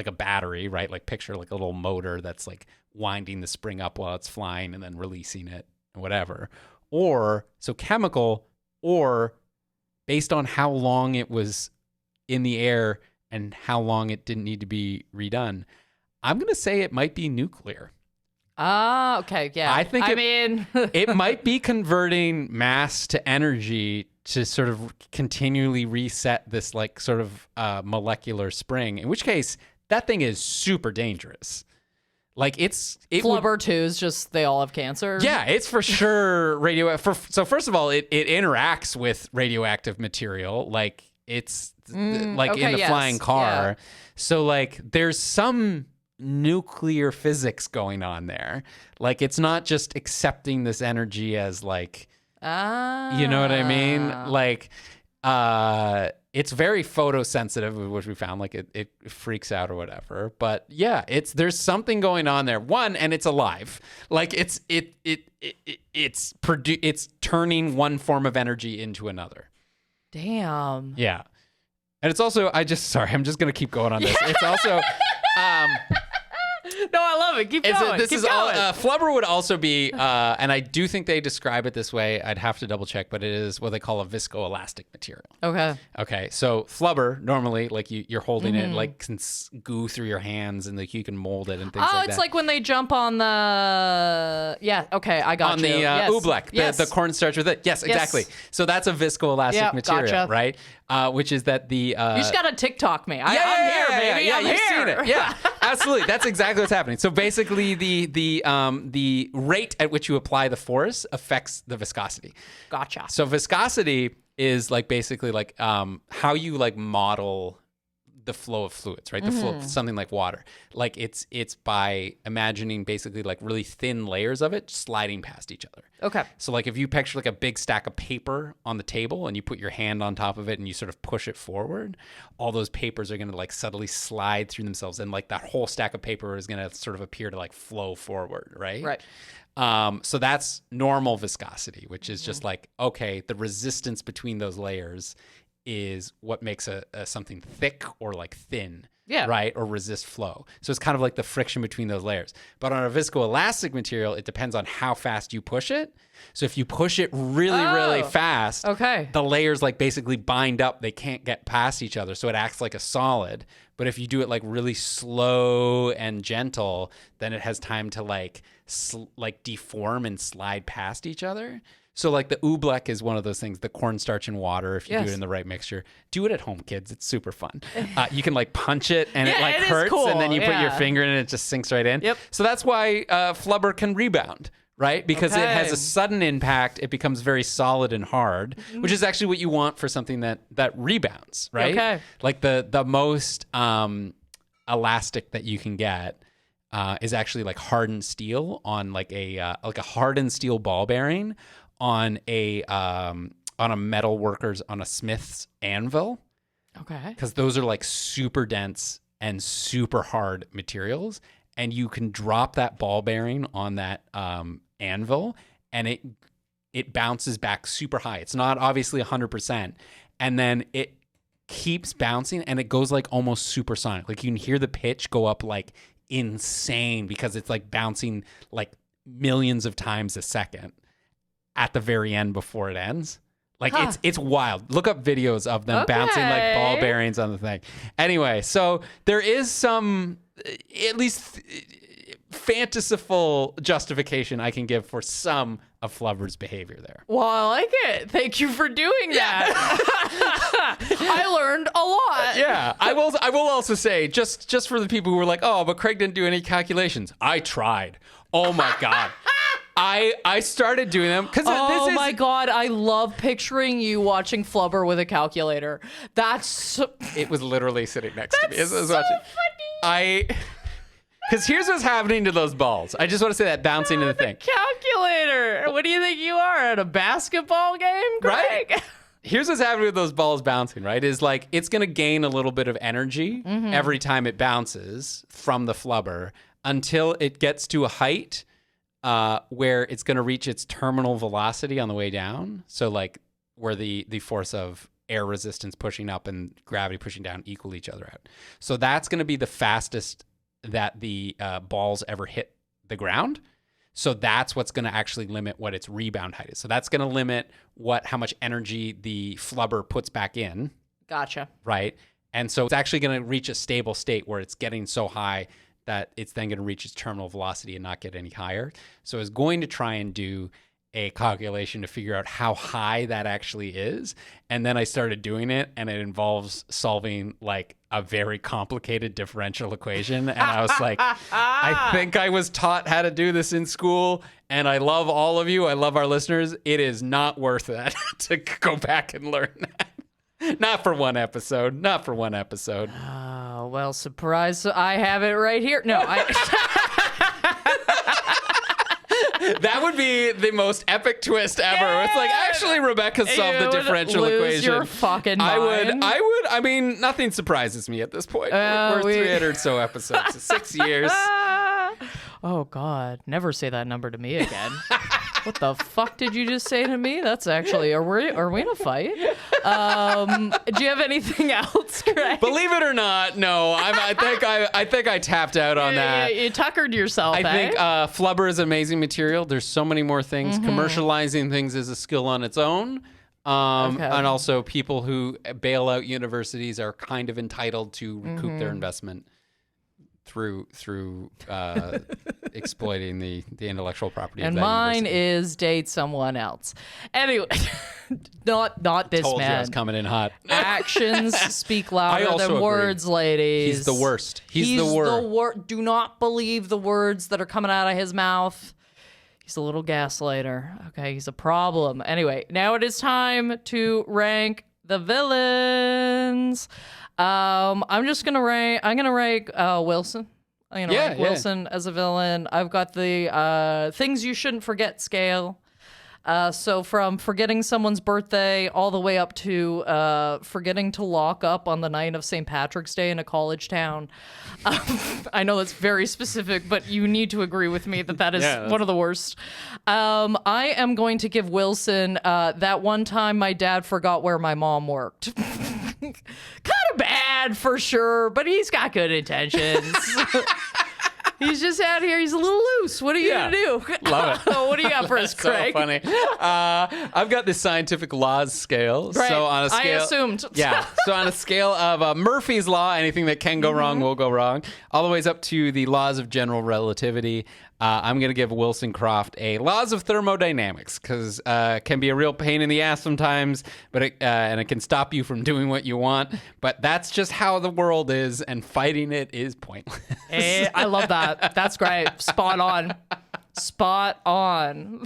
a battery, right? Like picture like a little motor that's like winding the spring up while it's flying and then releasing it, whatever. Or so chemical, or based on how long it was in the air and how long it didn't need to be redone, I'm going to say it might be nuclear. Ah, okay, yeah. I think it might be converting mass to energy to sort of continually reset this like sort of molecular spring, in which case that thing is super dangerous. Like Flubber too is just, they all have cancer. Yeah, it's for sure radioactive. So first of all, it interacts with radioactive material. Like it's like in the flying car. Yeah. So like there's some nuclear physics going on there. Like it's not just accepting this energy as like, you know what I mean? Like it's very photosensitive, which we found. Like it freaks out or whatever. But yeah, there's something going on there. One, and it's alive. Like it's turning one form of energy into another. Damn. Yeah. And it's also, I'm just gonna keep going on this. It's also no, I love it. Keep going. Flubber would also be, and I do think they describe it this way. I'd have to double check, but it is what they call a viscoelastic material. Okay. So Flubber, normally, like you're holding it, like can goo through your hands, and like you can mold it and things like that. Oh, it's like when they jump on the. Yeah. Okay, I got on you. On the oobleck, the cornstarch with it. Yes, exactly. So that's a viscoelastic material, right? Which is that the you just gotta TikTok me. I'm here, baby. Yeah, I'm you've here. seen it. Yeah, absolutely. That's exactly what's happening. So basically, the rate at which you apply the force affects the viscosity. Gotcha. So viscosity is like basically like how you like model the flow of fluids, right? The flow of something like water. Like it's by imagining basically like really thin layers of it sliding past each other. Okay. So like if you picture like a big stack of paper on the table and you put your hand on top of it and you sort of push it forward, all those papers are going to like subtly slide through themselves, and like that whole stack of paper is going to sort of appear to like flow forward, right? Right. So that's normal viscosity, which is just like, okay, the resistance between those layers is what makes a something thick or like thin. Yeah. Right. Or resist flow. So it's kind of like the friction between those layers. But on a viscoelastic material, it depends on how fast you push it. So if you push it really fast, the layers like basically bind up. They can't get past each other. So it acts like a solid. But if you do it like really slow and gentle, then it has time to like deform and slide past each other. So like the oobleck is one of those things, the cornstarch and water, if you do it in the right mixture. Do it at home, kids. It's super fun. You can like punch it and it like hurts cool. and then you put your finger in and it just sinks right in. Yep. So that's why flubber can rebound, right? Because it has a sudden impact. It becomes very solid and hard, which is actually what you want for something that rebounds, right? Okay. Like the most elastic that you can get is actually like hardened steel on like a hardened steel ball bearing on a metal worker's, on a smith's anvil. Okay. Because those are like super dense and super hard materials. And you can drop that ball bearing on that anvil and it bounces back super high. It's not obviously 100%. And then it keeps bouncing and it goes like almost supersonic. Like you can hear the pitch go up like insane because it's like bouncing like millions of times a second at the very end before it ends. Like it's wild. Look up videos of them bouncing like ball bearings on the thing. Anyway, so there is some at least fantastical justification I can give for some of Flubber's behavior there. Well, I like it. Thank you for doing that. I learned a lot. Yeah, I will also say just for the people who were like, oh, but Craig didn't do any calculations. I tried. Oh my God. I started doing them because oh my God, I love picturing you watching Flubber with a calculator. It was literally sitting next to me as I was so watching. Because here's what's happening to those balls. I just want to say that bouncing in the thing. Calculator. What do you think you are at a basketball game, Craig? Right? Here's what's happening with those balls bouncing, right? Is like it's going to gain a little bit of energy every time it bounces from the flubber until it gets to a height where it's going to reach its terminal velocity on the way down. So like where the force of air resistance pushing up and gravity pushing down equal each other out. So that's going to be the fastest that the balls ever hit the ground. So that's what's going to actually limit what its rebound height is. So that's going to limit how much energy the flubber puts back in. Gotcha. Right. And so it's actually going to reach a stable state where it's getting so high that it's then going to reach its terminal velocity and not get any higher. So I was going to try and do a calculation to figure out how high that actually is. And then I started doing it, and it involves solving like a very complicated differential equation. And I was like, I think I was taught how to do this in school, and I love all of you. I love our listeners. It is not worth it to go back and learn that. Not for one episode. Not for one episode. Oh, well, surprise. I have it right here. No, That would be the most epic twist ever. Yeah. It's like, actually, Rebecca solved the differential equation. Your fucking mind. I mean, nothing surprises me at this point. We're 300 so episodes, so 6 years. Oh, God. Never say that number to me again. What the fuck did you just say to me? That's actually, are we in a fight? Do you have anything else, Craig? Believe it or not, no. I think I tapped out on that. You tuckered yourself. I think Flubber is amazing material. There's so many more things. Commercializing things is a skill on its own. And also people who bail out universities are kind of entitled to recoup their investment through exploiting the intellectual property and of that mine university. Is date someone else. Anyway, not this Told man. You I was coming in hot. Actions speak louder than agree. words, ladies. He's the worst. He's the worst. Do not believe the words that are coming out of his mouth. He's a little gaslighter. Okay, he's a problem. Anyway, now it is time to rank the villains. I'm gonna rank Wilson. I'm gonna rank Wilson as a villain. I've got the things you shouldn't forget scale. So from forgetting someone's birthday all the way up to forgetting to lock up on the night of St. Patrick's Day in a college town. I know that's very specific, but you need to agree with me that is one of the worst. I am going to give Wilson that one time my dad forgot where my mom worked. Kind of bad for sure, but he's got good intentions. He's just out here. He's a little loose. What are you going to do? Love it. What do you got for us, Craig? So funny. I've got this scientific laws scale. Right. So on a scale, I assumed. Yeah. So on a scale of Murphy's Law, anything that can go wrong will go wrong, all the ways up to the laws of general relativity. I'm going to give Wilson Croft a laws of thermodynamics because it can be a real pain in the ass sometimes, but and it can stop you from doing what you want. But that's just how the world is, and fighting it is pointless. Hey, I love that. That's great. Spot on. Spot on.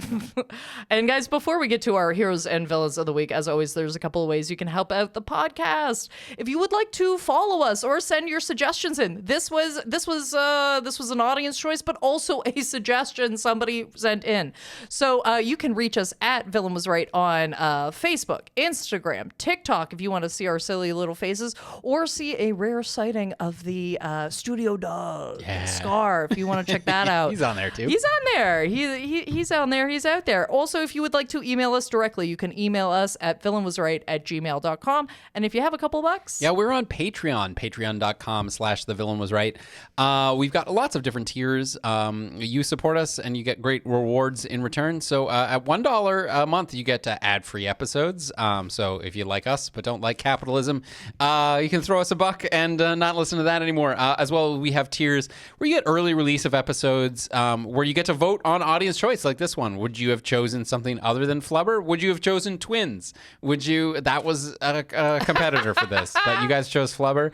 And guys, before we get to our heroes and villains of the week, as always, there's a couple of ways you can help out the podcast. If you would like to follow us or send your suggestions in, this was an audience choice, but also a suggestion somebody sent in. So you can reach us at Villain Was Right on Facebook, Instagram, TikTok if you want to see our silly little faces, or see a rare sighting of the studio dog, Scar, if you want to check that out. He's on there too. He's on there. He's on there. He's out there. Also, if you would like to email us directly, you can email us at villainwasright@gmail.com. And if you have a couple bucks. Yeah, we're on Patreon, patreon.com/thevillainwasright. We've got lots of different tiers. You support us and you get great rewards in return. So at $1 a month, you get ad-free episodes. So if you like us but don't like capitalism, you can throw us a buck and not listen to that anymore. As well, we have tiers where you get early release of episodes, where you get to vote on audience choice, like this one. Would you have chosen something other than Flubber? Would you have chosen Twins? That was a competitor for this, but you guys chose Flubber,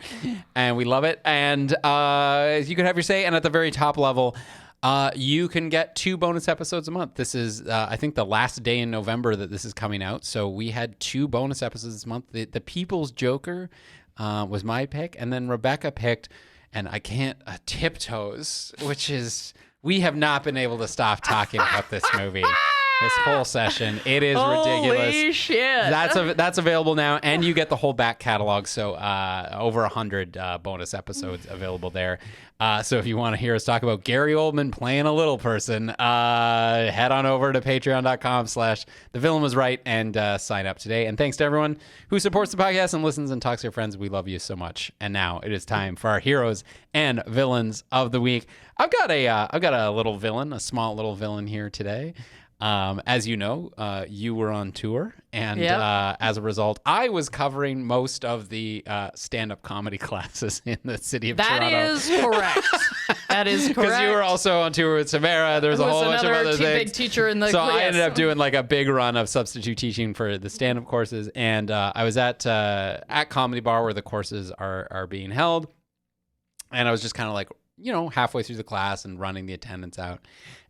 and we love it. And you can have your say. And at the very top level, you can get 2 bonus episodes a month. This is, I think, the last day in November that this is coming out. So we had 2 bonus episodes this month. The People's Joker was my pick, and then Rebecca picked, and I can't, Tiptoes, which is... We have not been able to stop talking about this movie this whole session. It is ridiculous. Holy shit. That's available now, and you get the whole back catalog. So over 100 bonus episodes available there. So if you want to hear us talk about Gary Oldman playing a little person, head on over to patreon.com/thevillainwasright and sign up today. And thanks to everyone who supports the podcast and listens and talks to your friends. We love you so much. And now it is time for our heroes and villains of the week. I've got a little villain, a small little villain here today. As you know, you were on tour, and as a result, I was covering most of the stand-up comedy classes in the city of Toronto. That is correct. That is correct. Because you were also on tour with Samara. There's a whole bunch of other things. Big teacher in the so I ended up doing like a big run of substitute teaching for the stand-up courses, and I was at Comedy Bar where the courses are being held, and I was just kind of like, halfway through the class and running the attendance out.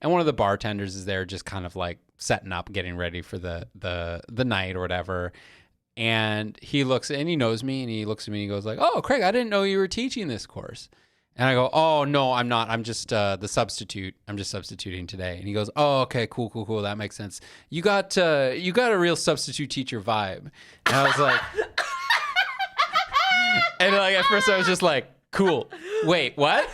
And one of the bartenders is there just kind of like setting up, getting ready for the night or whatever. And he looks and he knows me, and he looks at me and he goes like, "Oh, Craig, I didn't know you were teaching this course." And I go, "Oh, no, I'm not. I'm just the substitute. I'm just substituting today." And he goes, "Oh, okay, cool. That makes sense. You got a real substitute teacher vibe." And I was like, and like at first I was just like, "Cool. Wait, what?"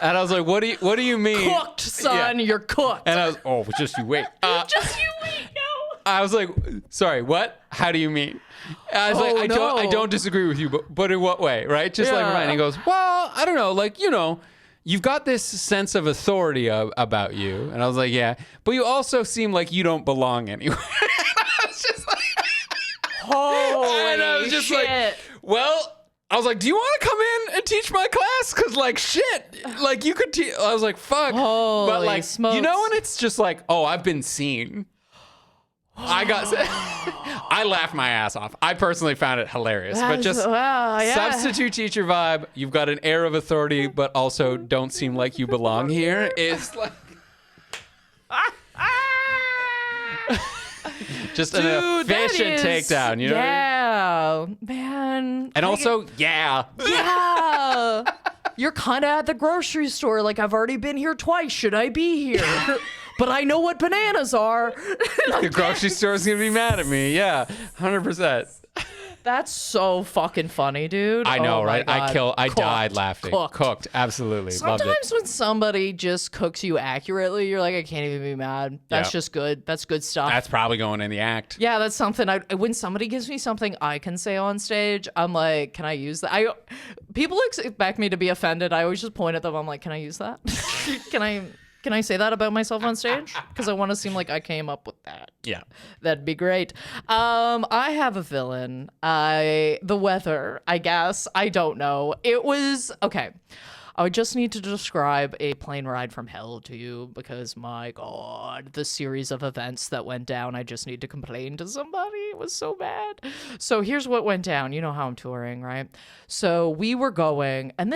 And I was like, "What do you mean?" Cooked, son. Yeah. You're cooked. And I was, just you wait. Just you wait. No. I was like, "Sorry, what? How do you mean?" And I was like, I don't disagree with you, but in what way, right? Just like Ryan. He goes, "Well, I don't know, like, you've got this sense of authority about you." And I was like, "Yeah, but you also seem like you don't belong anywhere." I was just like, holy and I was just shit. like, well. I was like, "Do you want to come in and teach my class? Because, like, shit, like, you could teach." I was like, "Fuck." Holy but, like, smokes. when it's just like, "Oh, I've been seen." I laughed my ass off. I personally found it hilarious. But just substitute teacher vibe, you've got an air of authority, but also don't seem like you belong here. It's like... Just an efficient takedown, you know? Yeah, man. And also, yeah. You're kind of at the grocery store. Like, I've already been here twice. Should I be here? but I know what bananas are. The grocery store's going to be mad at me. Yeah, 100%. That's so fucking funny, dude. I know, Oh my right? God. I died laughing. Cooked. Absolutely. Loved it. Sometimes when somebody just cooks you accurately, you're like, I can't even be mad. That's just good. That's good stuff. That's probably going in the act. Yeah, that's something. When somebody gives me something I can say on stage, I'm like, can I use that? People expect me to be offended. I always just point at them. I'm like, can I use that? Can I say that about myself on stage? Because I want to seem like I came up with that. Yeah. That'd be great. I have a villain. The weather, I guess. I don't know. It was okay. I just need to describe a plane ride from hell to you because, my God, the series of events that went down, I just need to complain to somebody. It was so bad. So here's what went down. You know how I'm touring, right? So we were going, and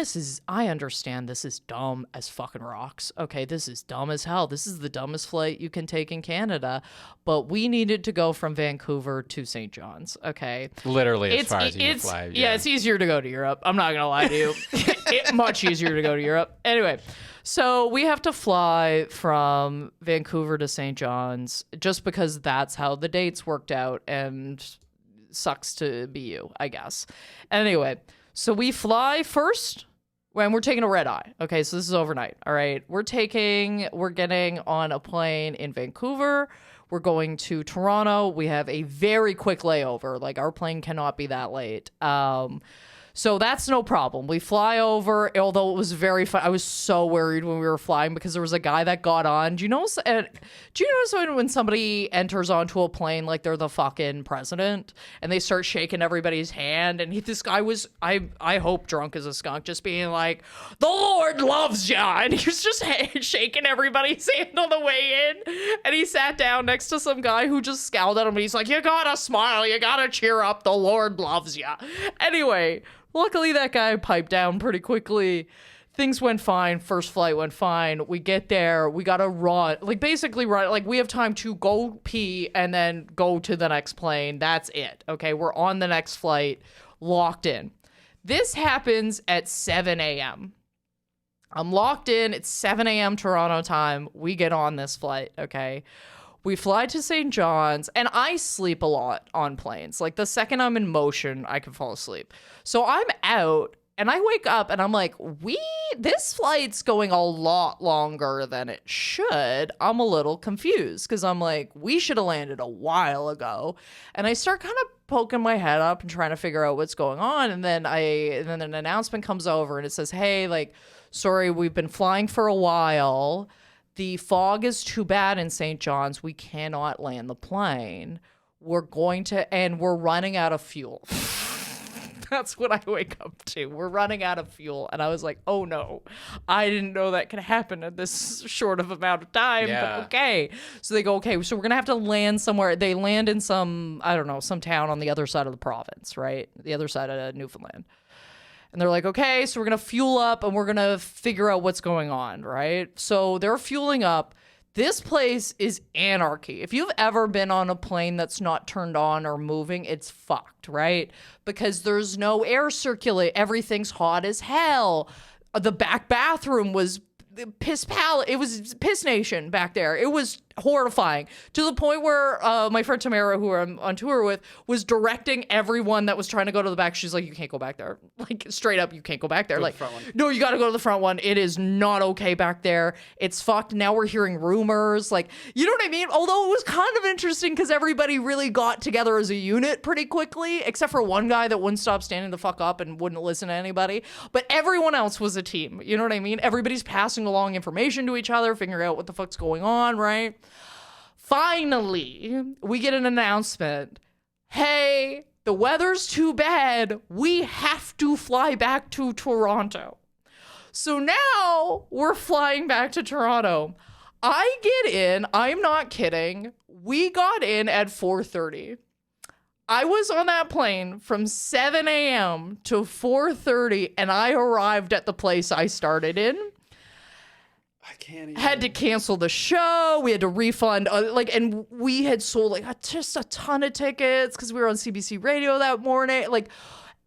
I understand this is dumb as fucking rocks. Okay, this is dumb as hell. This is the dumbest flight you can take in Canada. But we needed to go from Vancouver to St. John's, okay? Literally as far as you can fly. Yeah, it's easier to go to Europe. I'm not going to lie to you. Much easier to go to Europe. Anyway, so we have to fly from Vancouver to St. John's just because that's how the dates worked out, and sucks to be you, I guess. Anyway, so we fly first when we're taking a red eye. Okay, so this is overnight. All right, we're getting on a plane in Vancouver. We're going to Toronto. We have a very quick layover. Like, our plane cannot be that late. So that's no problem. We fly over, although it was very fun. I was so worried when we were flying because there was a guy that got on. Do you notice when somebody enters onto a plane like they're the fucking president and they start shaking everybody's hand? And this guy was, I hope drunk as a skunk, just being like, the Lord loves ya. And he was just shaking everybody's hand on the way in. And he sat down next to some guy who just scowled at him. And he's like, you gotta smile. You gotta cheer up. The Lord loves ya. Anyway, luckily, that guy piped down pretty quickly. Things went fine. First flight went fine. We get there. We got to run. Basically run. We have time to go pee and then go to the next plane. That's it. Okay, we're on the next flight, locked in. This happens at 7 a.m. I'm locked in. It's 7 a.m. Toronto time. We get on this flight, okay? We fly to St. John's, and I sleep a lot on planes. Like, the second I'm in motion, I can fall asleep. So I'm out, and I wake up, and I'm like, this flight's going a lot longer than it should. I'm a little confused, because I'm like, we should have landed a while ago. And I start kind of poking my head up and trying to figure out what's going on, and then an announcement comes over, and it says, hey, sorry, we've been flying for a while. The fog is too bad in St. John's. We cannot land the plane. We're running out of fuel. That's what I wake up to. We're running out of fuel. And I was like, oh no, I didn't know that could happen in this short of amount of time. Yeah. But okay. So they go, okay, so we're going to have to land somewhere. They land in some town on the other side of the province, right? The other side of Newfoundland. And they're like, okay, so we're going to fuel up and we're going to figure out what's going on, right? So they're fueling up. This place is anarchy. If you've ever been on a plane that's not turned on or moving, it's fucked, right? Because there's no air circulate. Everything's hot as hell. The back bathroom was it was piss nation back there. It was horrifying to the point where my friend Tamara, who I'm on tour with, was directing everyone that was trying to go to the back. She's like, you can't go back there. Like, straight up, you can't go back there. Go no, you got to go to the front one. It is not okay back there. It's fucked. Now we're hearing rumors. Like, you know what I mean? Although it was kind of interesting because everybody really got together as a unit pretty quickly, except for one guy that wouldn't stop standing the fuck up and wouldn't listen to anybody. But everyone else was a team. You know what I mean? Everybody's passing along information to each other, figuring out what the fuck's going on, right? Finally, we get an announcement. Hey, the weather's too bad. We have to fly back to Toronto. So now we're flying back to Toronto. I get in. I'm not kidding. We got in at 4:30. I was on that plane from 7 a.m. to 4:30, and I arrived at the place I started in. I can't even. Had to cancel the show. We had to refund, and we had sold just a ton of tickets because we were on CBC Radio that morning.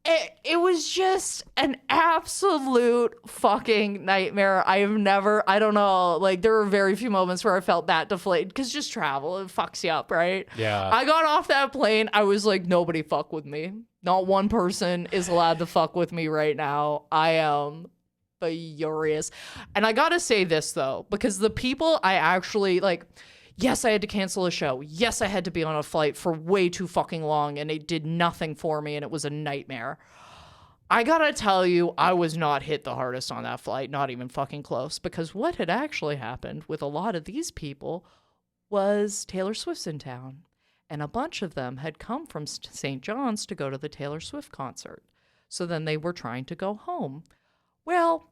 It was just an absolute fucking nightmare. I don't know, like there were very few moments where I felt that deflated because just travel, it fucks you up, right? Yeah. I got off that plane. I was like, nobody fuck with me. Not one person is allowed to fuck with me right now. I am furious. And I gotta say this though, because the people I actually like, yes, I had to cancel a show. Yes, I had to be on a flight for way too fucking long and it did nothing for me and it was a nightmare. I gotta tell you, I was not hit the hardest on that flight, not even fucking close, because what had actually happened with a lot of these people was Taylor Swift's in town and a bunch of them had come from St. John's to go to the Taylor Swift concert. So then they were trying to go home. Well,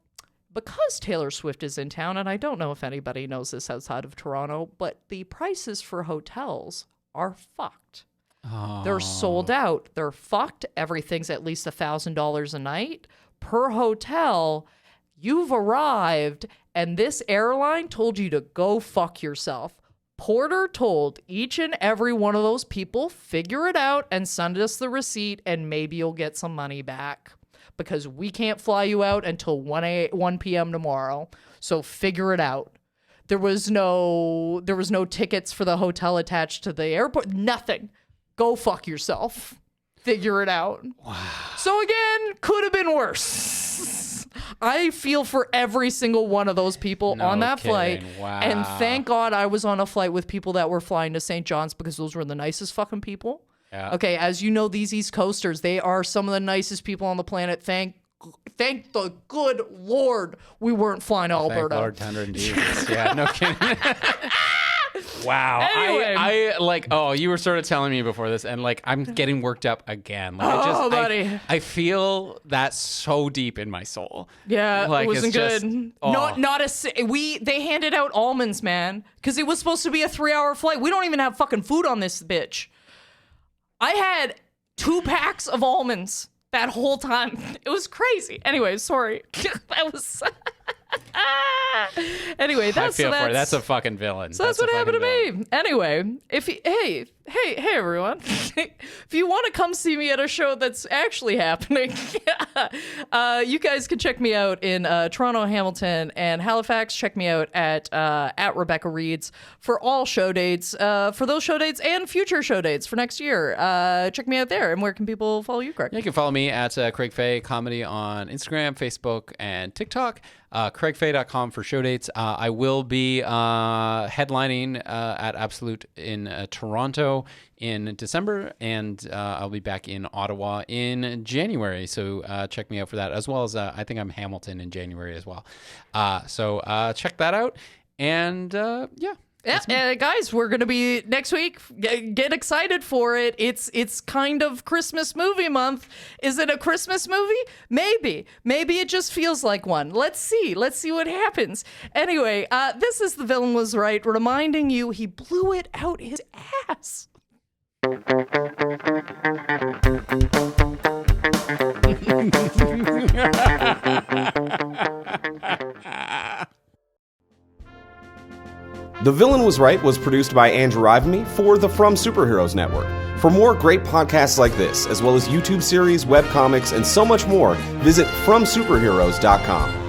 because Taylor Swift is in town, and I don't know if anybody knows this outside of Toronto, but the prices for hotels are fucked. Oh. They're sold out. They're fucked. Everything's at least $1,000 a night per hotel. You've arrived, and this airline told you to go fuck yourself. Porter told each and every one of those people, figure it out and send us the receipt, and maybe you'll get some money back. Because we can't fly you out until 1 p.m. tomorrow. So figure it out. There was no tickets for the hotel attached to the airport. Nothing. Go fuck yourself. Figure it out. Wow. So again, could have been worse. I feel for every single one of those people on that flight. Wow. And thank God I was on a flight with people that were flying to St. John's because those were the nicest fucking people. Yeah. Okay, as you know, these East Coasters, they are some of the nicest people on the planet. Thank the good Lord we weren't flying to Alberta. Thank Lord, tender and Jesus. Yeah, no kidding. Wow. Anyway. I like, oh, you were sort of telling me before this, and like, I'm getting worked up again. Like, buddy. I feel that so deep in my soul. Yeah, like, it wasn't it's good. Just, They handed out almonds, man, because it was supposed to be a 3-hour flight. We don't even have fucking food on this bitch. I had 2 packs of almonds that whole time. It was crazy. Anyway, sorry. That was... Anyway, I feel for it. That's a fucking villain. So that's what happened to me. Anyway, hey everyone. If you want to come see me at a show that's actually happening, you guys can check me out in Toronto, Hamilton, and Halifax. Check me out at Rebecca Reeds for all show dates, for those show dates and future show dates for next year. Check me out there. And where can people follow you, Craig? You can follow me at Craig Faye Comedy on Instagram, Facebook, and TikTok. CraigFay.com for show dates. I will be headlining at Absolute in Toronto in December, and I'll be back in Ottawa in January. So check me out for that, as well as I think I'm Hamilton in January as well. So check that out. And yeah. Yeah, guys, we're gonna be next week. Get excited for it. It's kind of Christmas movie month. Is it a Christmas movie? Maybe it just feels like one. Let's see what happens. Anyway, this is The Villain Was Right, reminding you he blew it out his ass. The Villain Was Right was produced by Andrew Ivimey for the From Superheroes Network. For more great podcasts like this, as well as YouTube series, webcomics, and so much more, visit FromSuperheroes.com.